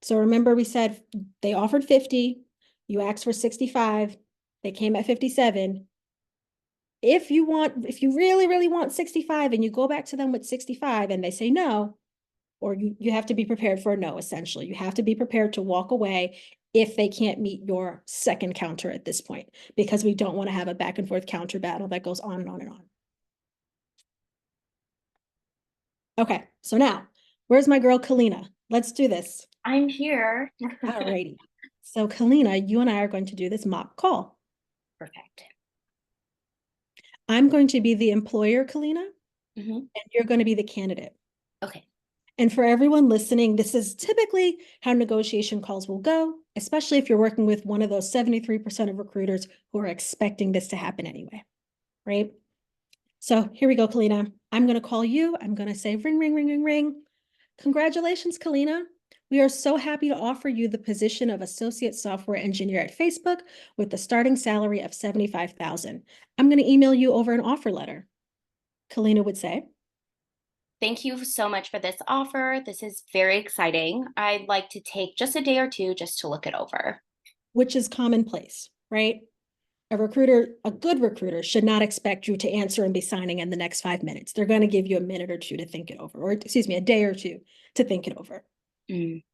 So remember we said they offered 50, you asked for 65, they came at 57. If you really, really want 65 and you go back to them with 65 and they say no, or you have to be prepared for a no, essentially. You have to be prepared to walk away if they can't meet your second counter at this point, because we don't want to have a back and forth counter battle that goes on and on and on. Okay, so now, where's my girl, Kalina? Let's do this. I'm here. Alrighty. So Kalina, you and I are going to do this mock call. Perfect. I'm going to be the employer, Kalina, Mm-hmm. and you're going to be the candidate. Okay. And for everyone listening, this is typically how negotiation calls will go, especially if you're working with one of those 73% of recruiters who are expecting this to happen anyway, right? So here we go, Kalina. I'm going to call you. I'm going to say ring, ring, ring, ring, ring. Congratulations, Kalina. We are so happy to offer you the position of Associate Software Engineer at Facebook with the starting salary of $75,000. I'm going to email you over an offer letter. Kalina would say, Thank you so much for this offer. This is very exciting. I'd like to take just a day or two just to look it over. which is commonplace, right? A good recruiter should not expect you to answer and be signing in the next 5 minutes. They're going to give you a minute or two to think it over, or excuse me, a day or two to think it over.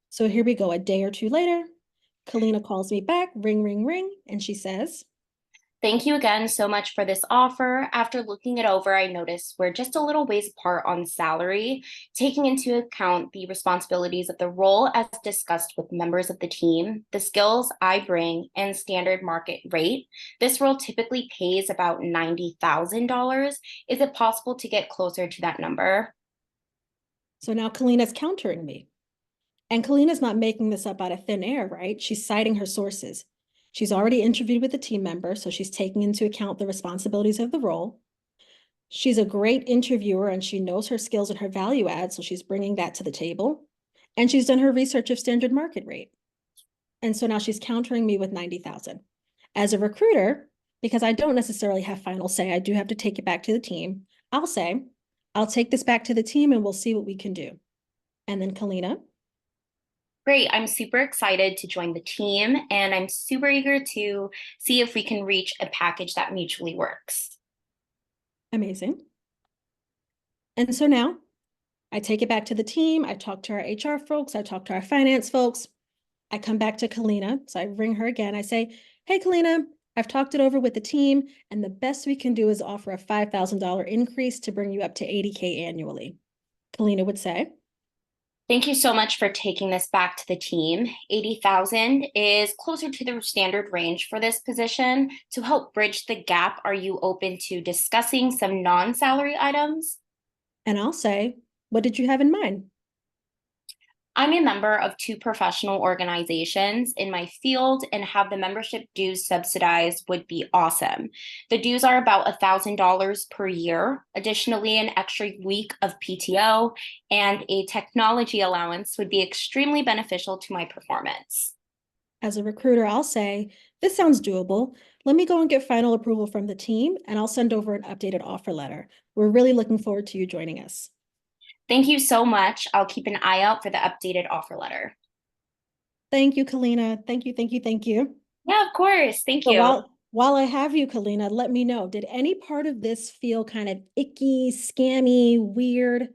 So here we go. A day or two later, Kalina calls me back, ring, ring, ring, and she says, Thank you again so much for this offer. After looking it over, I noticed we're just a little ways apart on salary, taking into account the responsibilities of the role as discussed with members of the team, the skills I bring, and standard market rate. This role typically pays about $90,000. Is it possible to get closer to that number? so now Kalina's countering me. And Kalina's not making this up out of thin air, right? She's citing her sources. She's already interviewed with a team member, so she's taking into account the responsibilities of the role. She's a great interviewer and she knows her skills and her value add, so she's bringing that to the table. And she's done her research of standard market rate. And so now she's countering me with 90,000. As a recruiter, because I don't necessarily have final say, I do have to take it back to the team. I'll say, I'll take this back to the team and we'll see what we can do. And then Kalina. Great. I'm super excited to join the team, and I'm super eager to see if we can reach a package that mutually works. Amazing. And so now I take it back to the team. I talk to our HR folks. I talk to our finance folks. I come back to Kalina. So I ring her again. I say, hey, Kalina, I've talked it over with the team, and the best we can do is offer a $5,000 increase to bring you up to $80K annually. Kalina would say, Thank you so much for taking this back to the team. 80,000 is closer to the standard range for this position. To help bridge the gap, are you open to discussing some non-salary items? and I'll say, what did you have in mind? I'm a member of 2 professional organizations in my field, and have the membership dues subsidized would be awesome. The dues are about $1,000 per year. Additionally, an extra week of PTO and a technology allowance would be extremely beneficial to my performance. As a recruiter, I'll say, this sounds doable. Let me go and get final approval from the team, and I'll send over an updated offer letter. We're really looking forward to you joining us. Thank you so much. I'll keep an eye out for the updated offer letter. Thank you, Kalina. Thank you, thank you, thank you. Yeah, of course. Thank So you. while I have you, Kalina, let me know, did any part of this feel kind of icky, scammy, weird?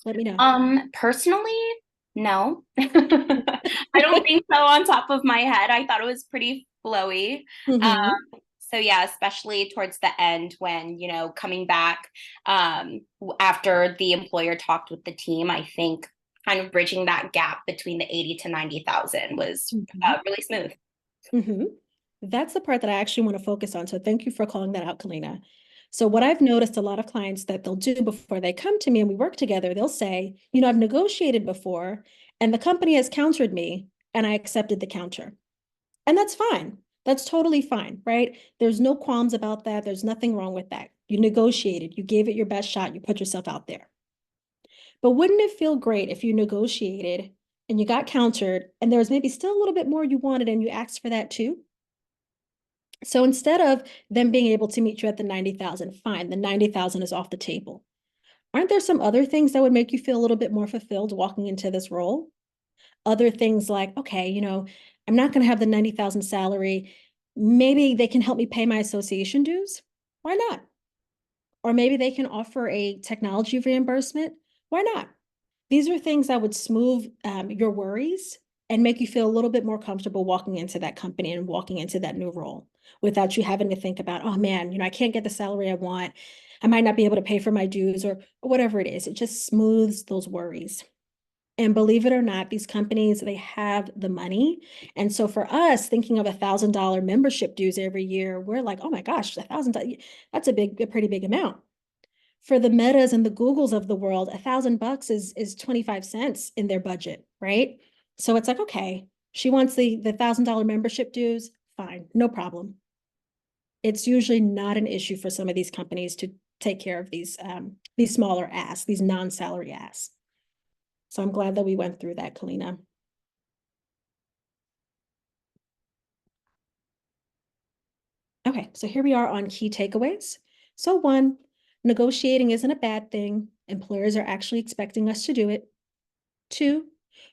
Let me know. Personally, no. I don't think so on top of my head. I thought it was pretty flowy. Mhm. So yeah, especially towards the end when, coming back after the employer talked with the team, I think kind of bridging that gap between the 80 to 90,000 was really smooth. That's the part that I actually want to focus on. So thank you for calling that out, Kalina. So what I've noticed a lot of clients that they'll do before they come to me and we work together, they'll say, I've negotiated before and the company has countered me and I accepted the counter. And that's fine. That's totally fine, right? There's no qualms about that. There's nothing wrong with that. You negotiated, you gave it your best shot, you put yourself out there. But wouldn't it feel great if you negotiated and you got countered and there was maybe still a little bit more you wanted and you asked for that too? So instead of them being able to meet you at the 90,000, fine, the 90,000 is off the table. Aren't there some other things that would make you feel a little bit more fulfilled walking into this role? Other things like, okay, I'm not going to have the 90,000 salary. Maybe they can help me pay my association dues. Why not? Or maybe they can offer a technology reimbursement. Why not? These are things that would smooth your worries and make you feel a little bit more comfortable walking into that company and walking into that new role without you having to think about, oh man, I can't get the salary I want. I might not be able to pay for my dues or whatever it is. It just smooths those worries. And believe it or not, these companies, they have the money. And so for us, thinking of $1,000 membership dues every year, we're like, oh my gosh, $1,000, that's a pretty big amount. For the Metas and the Googles of the world, $1,000 is 25 cents in their budget, right? So it's like, okay, she wants the $1,000 membership dues, fine, no problem. It's usually not an issue for some of these companies to take care of these smaller asks, these non-salary asks. So I'm glad that we went through that, Kalina. Okay, so here we are on key takeaways. So 1, negotiating isn't a bad thing. Employers are actually expecting us to do it. 2,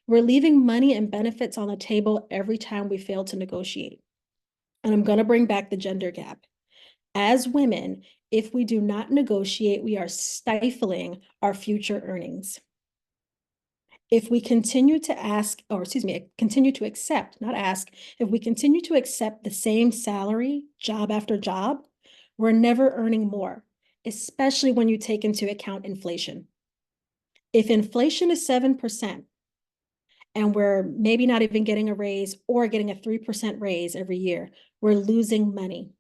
we're leaving money and benefits on the table every time we fail to negotiate. And I'm going to bring back the gender gap. As women, if we do not negotiate, we are stifling our future earnings. If we continue to continue to accept, not ask, if we continue to accept the same salary, job after job, we're never earning more, especially when you take into account inflation. If inflation is 7%, and we're maybe not even getting a raise or getting a 3% raise every year, we're losing money.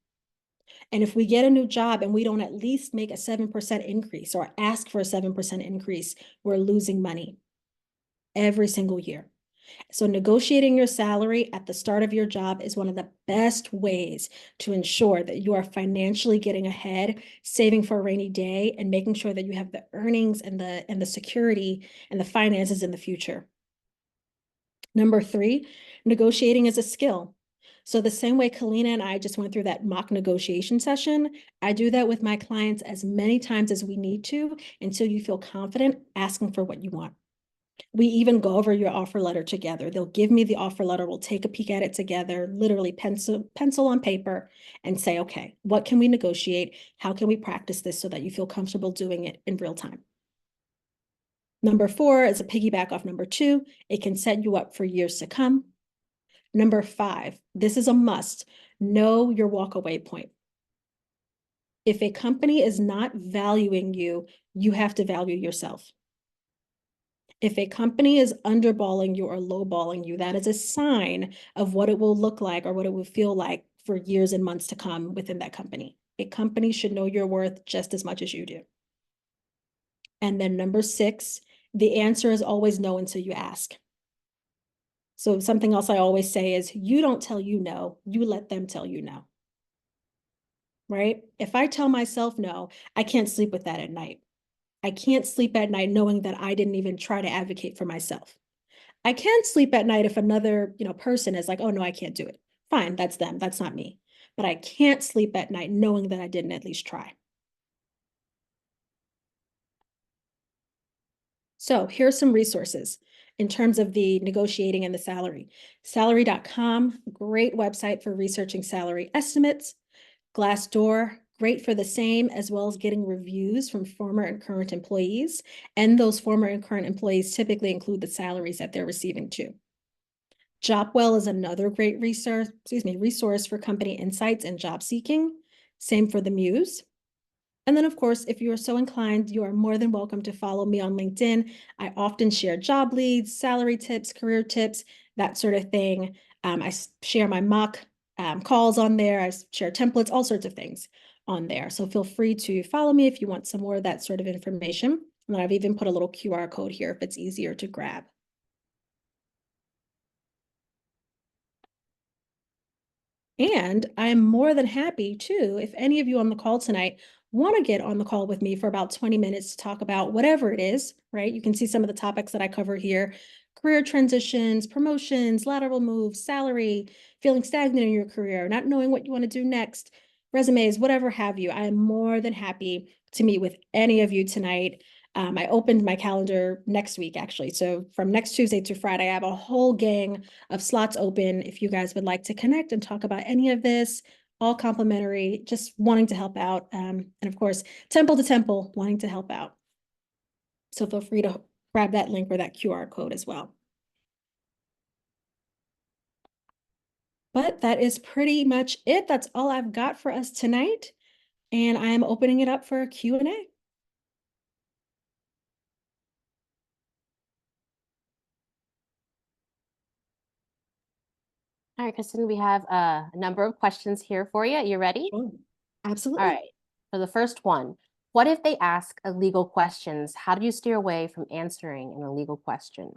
And if we get a new job and we don't at least make a 7% increase or ask for a 7% increase, we're losing money every single year. So negotiating your salary at the start of your job is one of the best ways to ensure that you are financially getting ahead, saving for a rainy day, and making sure that you have the earnings and the security and the finances in the future. Number 3, negotiating is a skill. So the same way Kalina and I just went through that mock negotiation session, I do that with my clients as many times as we need to until you feel confident asking for what you want. We even go over your offer letter together. They'll give me the offer letter. We'll take a peek at it together, literally pencil on paper and say, okay, what can we negotiate? How can we practice this so that you feel comfortable doing it in real time? Number 4 is a piggyback off number 2. It can set you up for years to come. Number 5, this is a must. Know your walkaway point. If a company is not valuing you, you have to value yourself. If a company is underballing you or lowballing you, that is a sign of what it will look like or what it will feel like for years and months to come within that company. A company should know your worth just as much as you do. And then number 6, the answer is always no until you ask. So something else I always say is you don't tell you no, you let them tell you no. Right? If I tell myself no, I can't sleep with that at night. I can't sleep at night knowing that I didn't even try to advocate for myself. I can sleep at night if another, person is like, oh no, I can't do it. Fine, that's them, that's not me. But I can't sleep at night knowing that I didn't at least try. So here's some resources in terms of the negotiating and the salary. Salary.com, great website for researching salary estimates. Glassdoor, great for the same, as well as getting reviews from former and current employees. And those former and current employees typically include the salaries that they're receiving too. Jobwell is another great resource for company insights and job seeking. Same for the Muse. And then, of course, if you are so inclined, you are more than welcome to follow me on LinkedIn. I often share job leads, salary tips, career tips, that sort of thing. I share my mock calls on there. I share templates, all sorts of things on there. So feel free to follow me if you want some more of that sort of information. And I've even put a little QR code here if it's easier to grab. And I'm more than happy to, if any of you on the call tonight want to get on the call with me for about 20 minutes to talk about whatever it is, right? You can see some of the topics that I cover here: career transitions, promotions, lateral moves, salary, feeling stagnant in your career, not knowing what you want to do next, resumes, whatever have you. I am more than happy to meet with any of you tonight. I opened my calendar next week, actually. So from next Tuesday to Friday, I have a whole gang of slots open if you guys would like to connect and talk about any of this. All complimentary, just wanting to help out. And of course, temple to temple, wanting to help out. So feel free to grab that link or that QR code as well. But that is pretty much it. That's all I've got for us tonight. And I am opening it up for a Q&A. All right, Kristen, we have a number of questions here for you. You ready? Sure. Absolutely. All right. For the first one, what if they ask illegal questions? How do you steer away from answering an illegal question?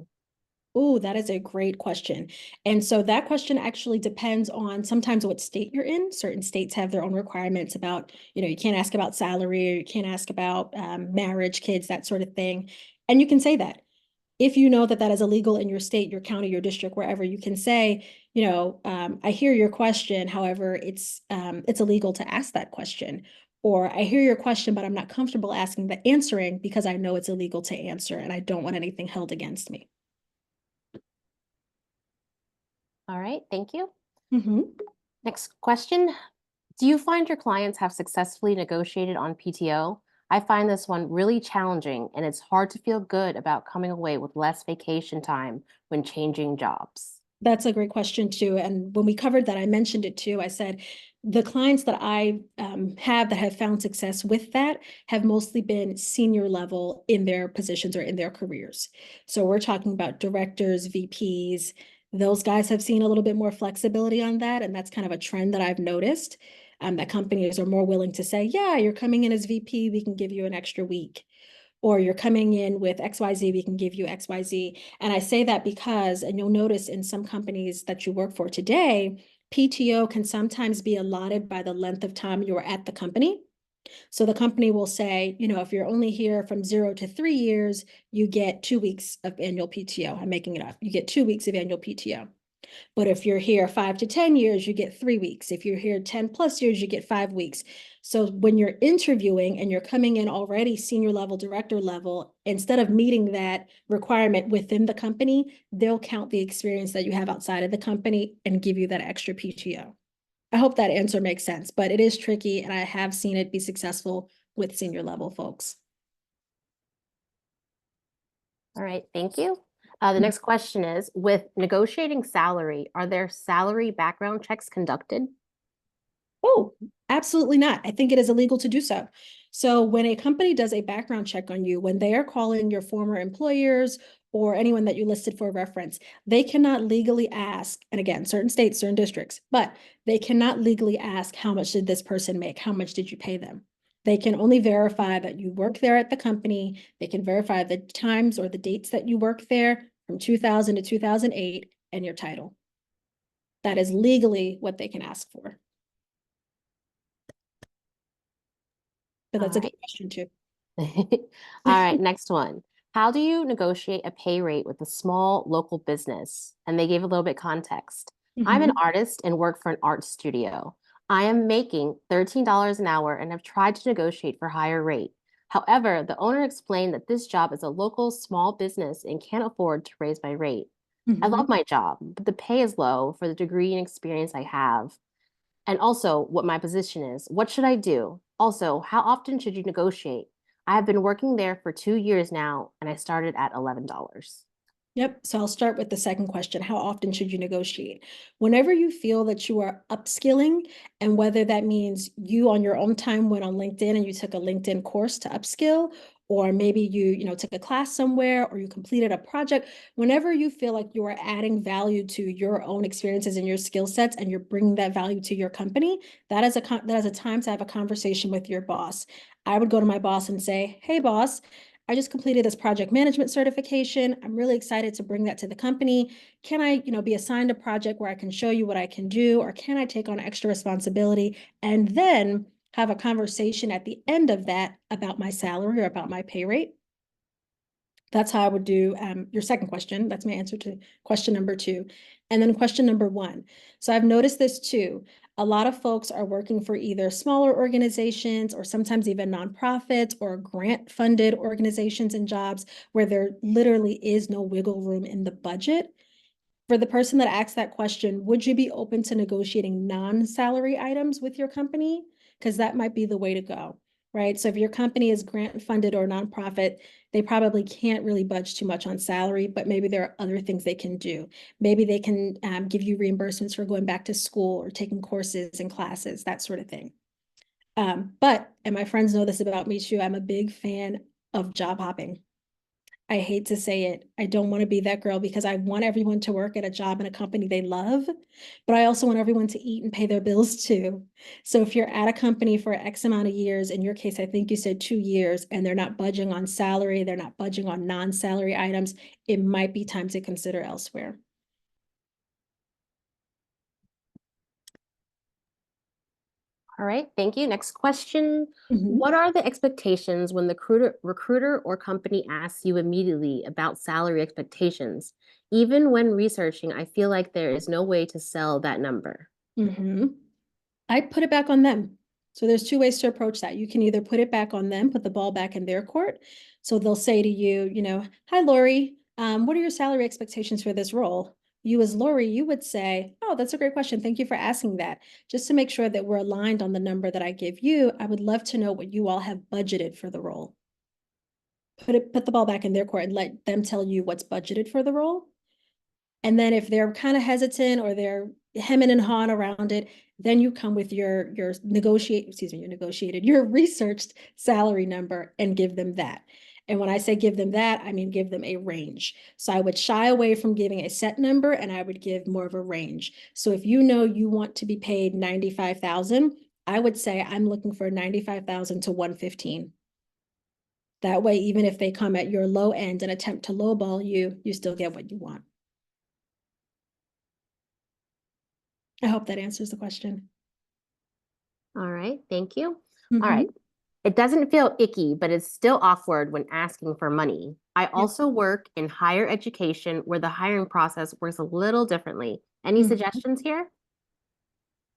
Oh, that is a great question. And so that question actually depends on sometimes what state you're in. Certain states have their own requirements about, you can't ask about salary, or you can't ask about marriage, kids, that sort of thing. And you can say that. If you know that that is illegal in your state, your county, your district, wherever, you can say, I hear your question. However, it's illegal to ask that question. Or I hear your question, but I'm not comfortable answering because I know it's illegal to answer and I don't want anything held against me. All right, thank you. Mm-hmm. Next question. Do you find your clients have successfully negotiated on PTO? I find this one really challenging, and it's hard to feel good about coming away with less vacation time when changing jobs. That's a great question too. And when we covered that, I mentioned it too. I said the clients that I have that have found success with that have mostly been senior level in their positions or in their careers. So we're talking about directors, VPs. Those guys have seen a little bit more flexibility on that. And that's kind of a trend that I've noticed, that companies are more willing to say, yeah, you're coming in as VP, we can give you an extra week. Or you're coming in with XYZ, we can give you XYZ. And I say that because, and you'll notice in some companies that you work for today, PTO can sometimes be allotted by the length of time you're at the company. So the company will say, if you're only here from 0 to 3 years, you get 2 weeks of annual PTO. I'm making it up. You get 2 weeks of annual PTO. But if you're here 5 to 10 years, you get 3 weeks. If you're here 10 plus years, you get 5 weeks. So when you're interviewing and you're coming in already senior level, director level, instead of meeting that requirement within the company, they'll count the experience that you have outside of the company and give you that extra PTO. I hope that answer makes sense, but it is tricky and I have seen it be successful with senior level folks. All right, thank you. The next question is, with negotiating salary, are there salary background checks conducted? Oh, absolutely not. I think it is illegal to do so. So when a company does a background check on you, when they are calling your former employers or anyone that you listed for reference, they cannot legally ask, and again, certain states, certain districts, but they cannot legally ask, how much did this person make? How much did you pay them? They can only verify that you work there at the company. They can verify the times or the dates that you work there from 2000 to 2008 and your title. That is legally what they can ask for. But that's a good question too. All right, next one. How do you negotiate a pay rate with a small local business? And they gave a little bit context. I'm an artist and work for an art studio. I am making $13 an hour and have tried to negotiate for higher rate. However, the owner explained that this job is a local small business and can't afford to raise my rate. I love my job, but the pay is low for the degree and experience I have. And also what my position is. What should I do? Also, how often should you negotiate? I have been working there for 2 years now, and I started at $11. Yep. So I'll start with the second question. How often should you negotiate? Whenever you feel that you are upskilling, and whether that means you on your own time went on LinkedIn and you took a LinkedIn course to upskill, or maybe you took a class somewhere, or you completed a project, whenever you feel like you are adding value to your own experiences and your skill sets, and you're bringing that value to your company, that is a time to have a conversation with your boss. I would go to my boss and say, hey, boss, I just completed this project management certification. I'm really excited to bring that to the company. Can I, be assigned a project where I can show you what I can do, or can I take on extra responsibility and then have a conversation at the end of that about my salary or about my pay rate? That's how I would do your second question. That's my answer to question number 2. And then question number 1. So I've noticed this too. A lot of folks are working for either smaller organizations or sometimes even nonprofits or grant-funded organizations and jobs where there literally is no wiggle room in the budget. For the person that asked that question, would you be open to negotiating non-salary items with your company? Because that might be the way to go, right? So if your company is grant funded or nonprofit, they probably can't really budge too much on salary, but maybe there are other things they can do. Maybe they can give you reimbursements for going back to school or taking courses and classes, that sort of thing. And my friends know this about me too, I'm a big fan of job hopping. I hate to say it. I don't want to be that girl because I want everyone to work at a job in a company they love, but I also want everyone to eat and pay their bills too. So if you're at a company for X amount of years, in your case, I think you said 2 years, and they're not budging on salary, they're not budging on non-salary items, it might be time to consider elsewhere. All right, thank you. Next question. Mhm. What are the expectations when the recruiter or company asks you immediately about salary expectations? Even when researching, I feel like there is no way to sell that number. I put it back on them. So there's 2 ways to approach that. You can either put it back on them, put the ball back in their court. So they'll say to you, hi, Lori, what are your salary expectations for this role? You as Lori, you would say, oh, that's a great question. Thank you for asking that. Just to make sure that we're aligned on the number that I give you, I would love to know what you all have budgeted for the role. Put the ball back in their court and let them tell you what's budgeted for the role. And then if they're kind of hesitant or they're hemming and hawing around it, then you come with your researched salary number and give them that. And when I say give them that, I mean give them a range. So I would shy away from giving a set number, and I would give more of a range. So if you know you want to be paid 95,000, I would say I'm looking for 95,000 to 115. That way, even if they come at your low end and attempt to lowball you, you still get what you want. I hope that answers the question. All right, thank you. Mhm. All right. It doesn't feel icky, but it's still awkward when asking for money. I also work in higher education where the hiring process works a little differently. Any Mhm. suggestions here?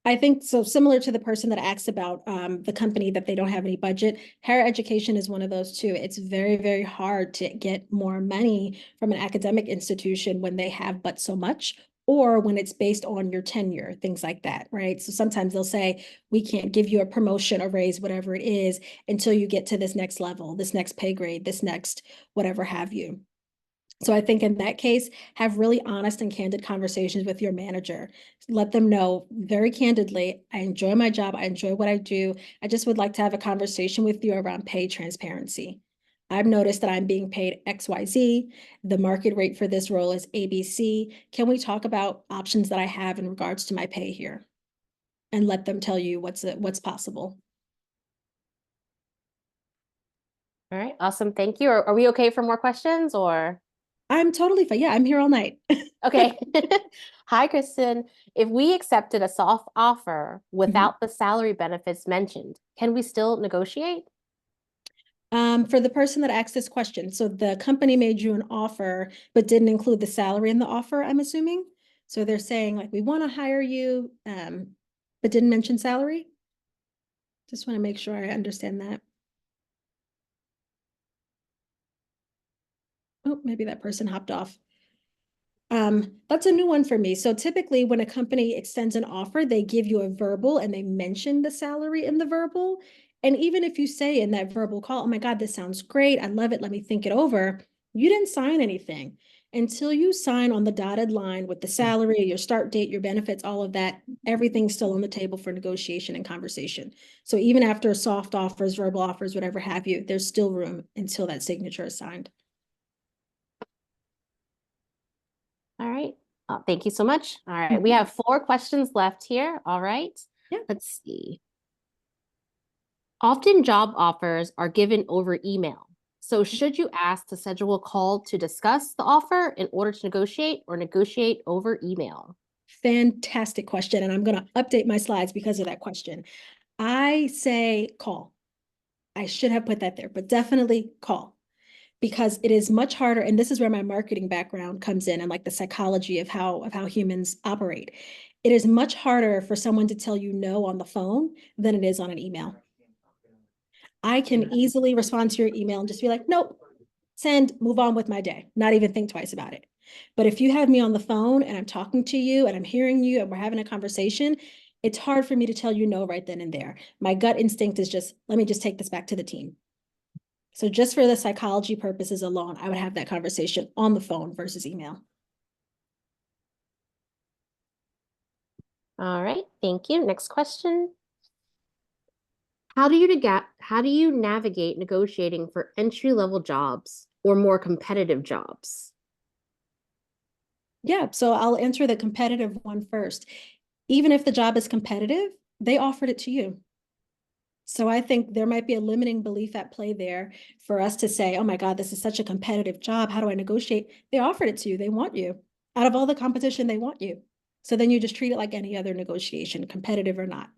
I think so, similar to the person that asks about the company that they don't have any budget. Higher education is one of those too. It's very, very hard to get more money from an academic institution when they have but so much, or when it's based on your tenure, things like that, right? So sometimes they'll say, we can't give you a promotion, a raise, whatever it is, until you get to this next level, this next pay grade, this next whatever have you. So I think in that case, have really honest and candid conversations with your manager. Let them know very candidly, I enjoy my job, I enjoy what I do. I just would like to have a conversation with you around pay transparency. I've noticed that I'm being paid XYZ. The market rate for this role is ABC. Can we talk about options that I have in regards to my pay here? And let them tell you what's possible. All right, awesome. Thank you. Are we okay for more questions or? I'm totally fine. Yeah, I'm here all night. Okay. Hi, Kristen. If we accepted a soft offer without the salary benefits mentioned, can we still negotiate? For the person that asked this question, so the company made you an offer, but didn't include the salary in the offer, I'm assuming? So they're saying like, we want to hire you, but didn't mention salary? Just want to make sure I understand that. Oh, maybe that person hopped off. That's a new one for me. So typically when a company extends an offer, they give you a verbal and they mention the salary in the verbal. And even if you say in that verbal call, oh my God, this sounds great. I love it. Let me think it over. You didn't sign anything until you sign on the dotted line with the salary, your start date, your benefits, all of that. Everything's still on the table for negotiation and conversation. So even after soft offers, verbal offers, whatever have you, there's still room until that signature is signed. All right. Thank you so much. All right. We have 4 questions left here. All right. Yeah. Let's see. Often job offers are given over email. So should you ask to schedule a call to discuss the offer in order to negotiate or negotiate over email? Fantastic question. And I'm going to update my slides because of that question. I say call. I should have put that there, but definitely call because it is much harder. And this is where my marketing background comes in and like the psychology of how humans operate. It is much harder for someone to tell you no on the phone than it is on an email. I can easily respond to your email and just be like, nope, send, move on with my day, not even think twice about it. But if you have me on the phone and I'm talking to you and I'm hearing you and we're having a conversation, it's hard for me to tell you no right then and there. My gut instinct is just, let me just take this back to the team. So just for the psychology purposes alone, I would have that conversation on the phone versus email. All right. Thank you. Next question. How do you navigate negotiating for entry-level jobs or more competitive jobs? Yeah, so I'll answer the competitive one first. Even if the job is competitive, they offered it to you. So I think there might be a limiting belief at play there for us to say, oh my God, this is such a competitive job. How do I negotiate? They offered it to you. They want you. Out of all the competition, they want you. So then you just treat it like any other negotiation, competitive or not.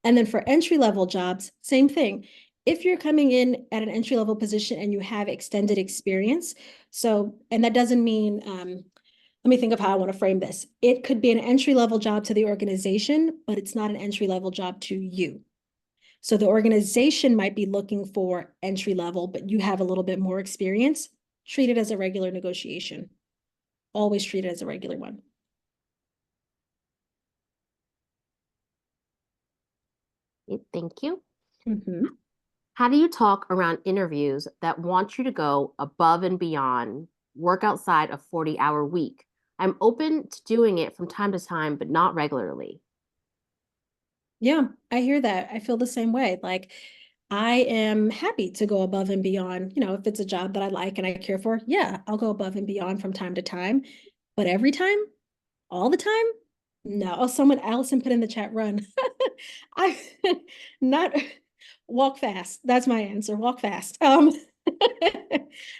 And then for entry-level jobs, same thing. If you're coming in at an entry-level position and you have extended experience, and that doesn't mean, let me think of how I want to frame this. It could be an entry-level job to the organization, but it's not an entry-level job to you. So the organization might be looking for entry level, but you have a little bit more experience. Treat it as a regular negotiation. Always treat it as a regular one. Thank you. Mm-hmm. How do you talk around interviews that want you to go above and beyond, work outside a 40-hour week? I'm open to doing it from time to time, but not regularly. Yeah, I hear that. I feel the same way. Like, I am happy to go above and beyond. If it's a job that I like and I care for, yeah, I'll go above and beyond from time to time. But every time, all the time, no. Oh, Allison put in the chat, run. I not walk fast. That's my answer. Walk fast.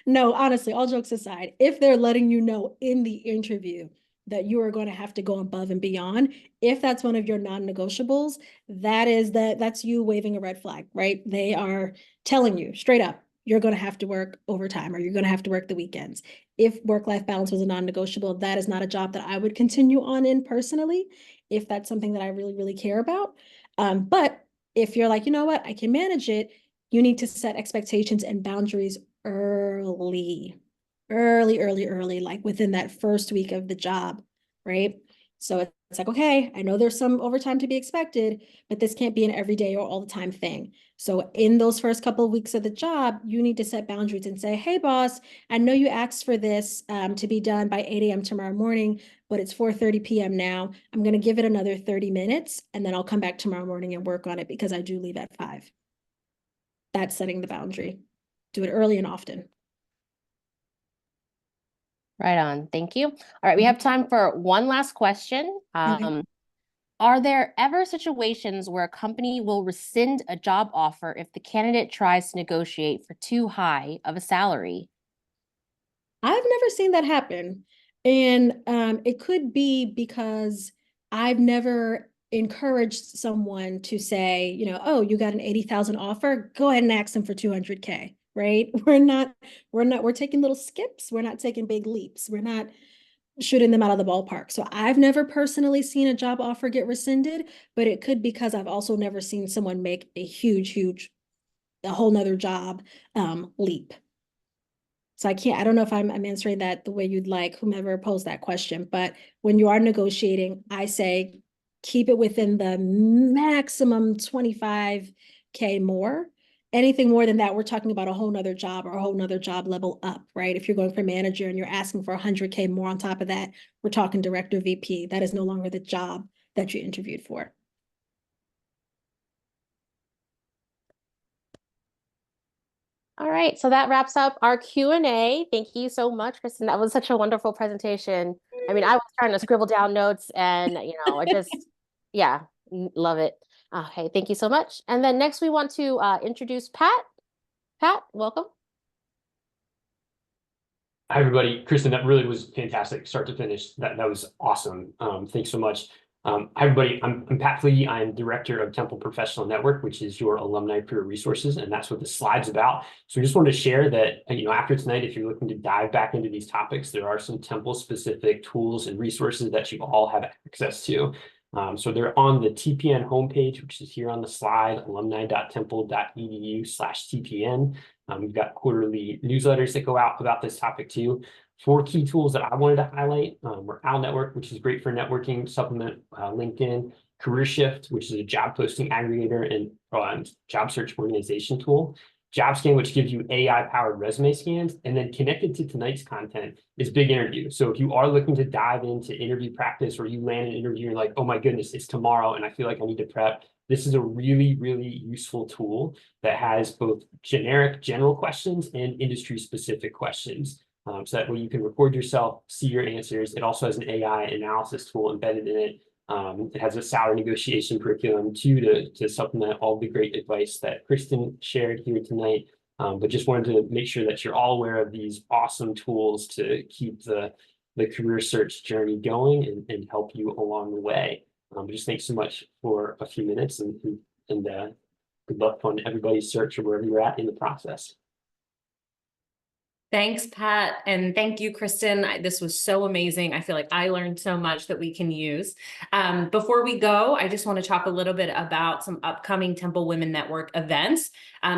No, honestly, all jokes aside, if they're letting you know in the interview that you are going to have to go above and beyond, if that's one of your non-negotiables, that's you waving a red flag, right? They are telling you straight up, you're going to have to work overtime or you're going to have to work the weekends. If work-life balance was a non-negotiable, that is not a job that I would continue on in personally, if that's something that I really, really care about. But if you're like, you know what, I can manage it, you need to set expectations and boundaries early, like within that first week of the job, right? So it's like, okay, I know there's some overtime to be expected, but this can't be an everyday or all the time thing. So in those first couple of weeks of the job, you need to set boundaries and say, hey, boss, I know you asked for this to be done by 8 a.m. tomorrow morning, but it's 4:30 p.m. now. I'm going to give it another 30 minutes, and then I'll come back tomorrow morning and work on it because I do leave at 5. That's setting the boundary. Do it early and often. Right on. Thank you. All right. We have time for one last question. Okay. Are there ever situations where a company will rescind a job offer if the candidate tries to negotiate for too high of a salary? I've never seen that happen. And it could be because I've never encouraged someone to say, oh, you got an 80,000 offer, go ahead and ask them for 200K, right? We're taking little skips. We're not taking big leaps. We're not shooting them out of the ballpark. So I've never personally seen a job offer get rescinded, but it could because I've also never seen someone make a huge, a whole nother job leap. So I don't know if I'm answering that the way you'd like, whomever posed that question, but when you are negotiating, I say keep it within the maximum 25K more. Anything more than that, we're talking about a whole nother job or a whole nother job level up, right? If you're going for manager and you're asking for 100K more on top of that, we're talking director, VP. That is no longer the job that you interviewed for. All right, so that wraps up our Q&A. Thank you so much, Kristen. That was such a wonderful presentation. I mean, I was trying to scribble down notes and, I just, yeah, love it. Okay, thank you so much. And then next we want to introduce Pat. Pat, welcome. Hi, everybody. Kristen, that really was fantastic, start to finish. That was awesome. Thanks so much. Hi, everybody. I'm Pat Fleege. I'm Director of Temple Professional Network, which is your alumni career resources, and that's what the slide's about. So we just wanted to share that, after tonight, if you're looking to dive back into these topics, there are some Temple-specific tools and resources that you all have access to. So they're on the TPN homepage, which is here on the slide, alumni.temple.edu/TPN. We've got quarterly newsletters that go out about this topic too. 4 key tools that I wanted to highlight were Owl Network, which is great for networking, supplement LinkedIn, Career Shift, which is a job posting aggregator and job search organization tool, JobScan, which gives you AI-powered resume scans, and then connected to tonight's content is Big Interview. So if you are looking to dive into interview practice or you land an interview and you're like, oh my goodness, it's tomorrow and I feel like I need to prep, this is a really, really useful tool that has both generic general questions and industry-specific questions. So that way you can record yourself, see your answers. It also has an AI analysis tool embedded in it. It has a salary negotiation curriculum too to supplement all the great advice that Kristen shared here tonight. But just wanted to make sure that you're all aware of these awesome tools to keep the career search journey going and help you along the way. Just thanks so much for a few minutes and good luck on everybody's search or wherever you're at in the process. Thanks, Pat. And thank you, Kristen. This was so amazing. I feel like I learned so much that we can use. Before we go, I just want to talk a little bit about some upcoming Temple Women Network events.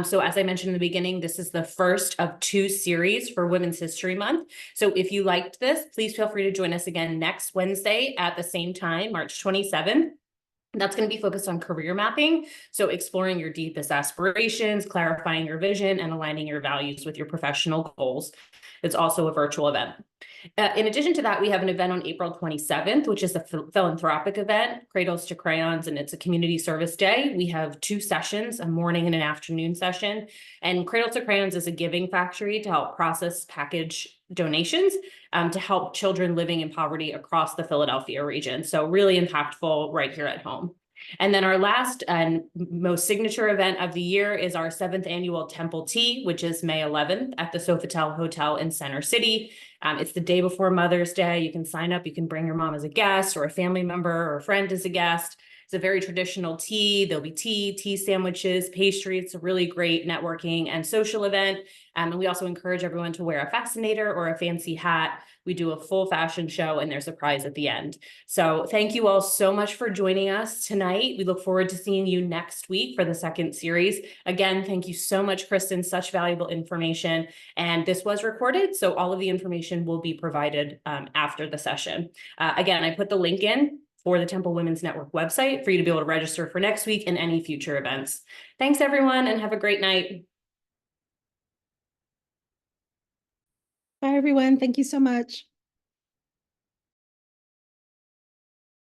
So as I mentioned in the beginning, this is the first of 2 series for Women's History Month. So if you liked this, please feel free to join us again next Wednesday at the same time, March 27th. That's going to be focused on career mapping. So exploring your deepest aspirations, clarifying your vision, and aligning your values with your professional goals. It's also a virtual event. In addition to that, we have an event on April 27th, which is a philanthropic event, Cradles to Crayons, and it's a community service day. We have 2 sessions, a morning and an afternoon session. And Cradles to Crayons is a giving factory to help process package donations to help children living in poverty across the Philadelphia region. So really impactful right here at home. And then our last and most signature event of the year is our 7th annual Temple Tea, which is May 11th at the Sofitel Hotel in Center City. It's the day before Mother's Day. You can sign up. You can bring your mom as a guest or a family member or a friend as a guest. It's a very traditional tea. There'll be tea sandwiches, pastry. It's a really great networking and social event. And we also encourage everyone to wear a fascinator or a fancy hat. We do a full fashion show and there's a prize at the end. So thank you all so much for joining us tonight. We look forward to seeing you next week for the 2nd series. Again, thank you so much, Kristen, such valuable information. And this was recorded, so all of the information will be provided after the session. Again, I put the link in for the Temple Women's Network website for you to be able to register for next week and any future events. Thanks, everyone, and have a great night. Bye, everyone. Thank you so much.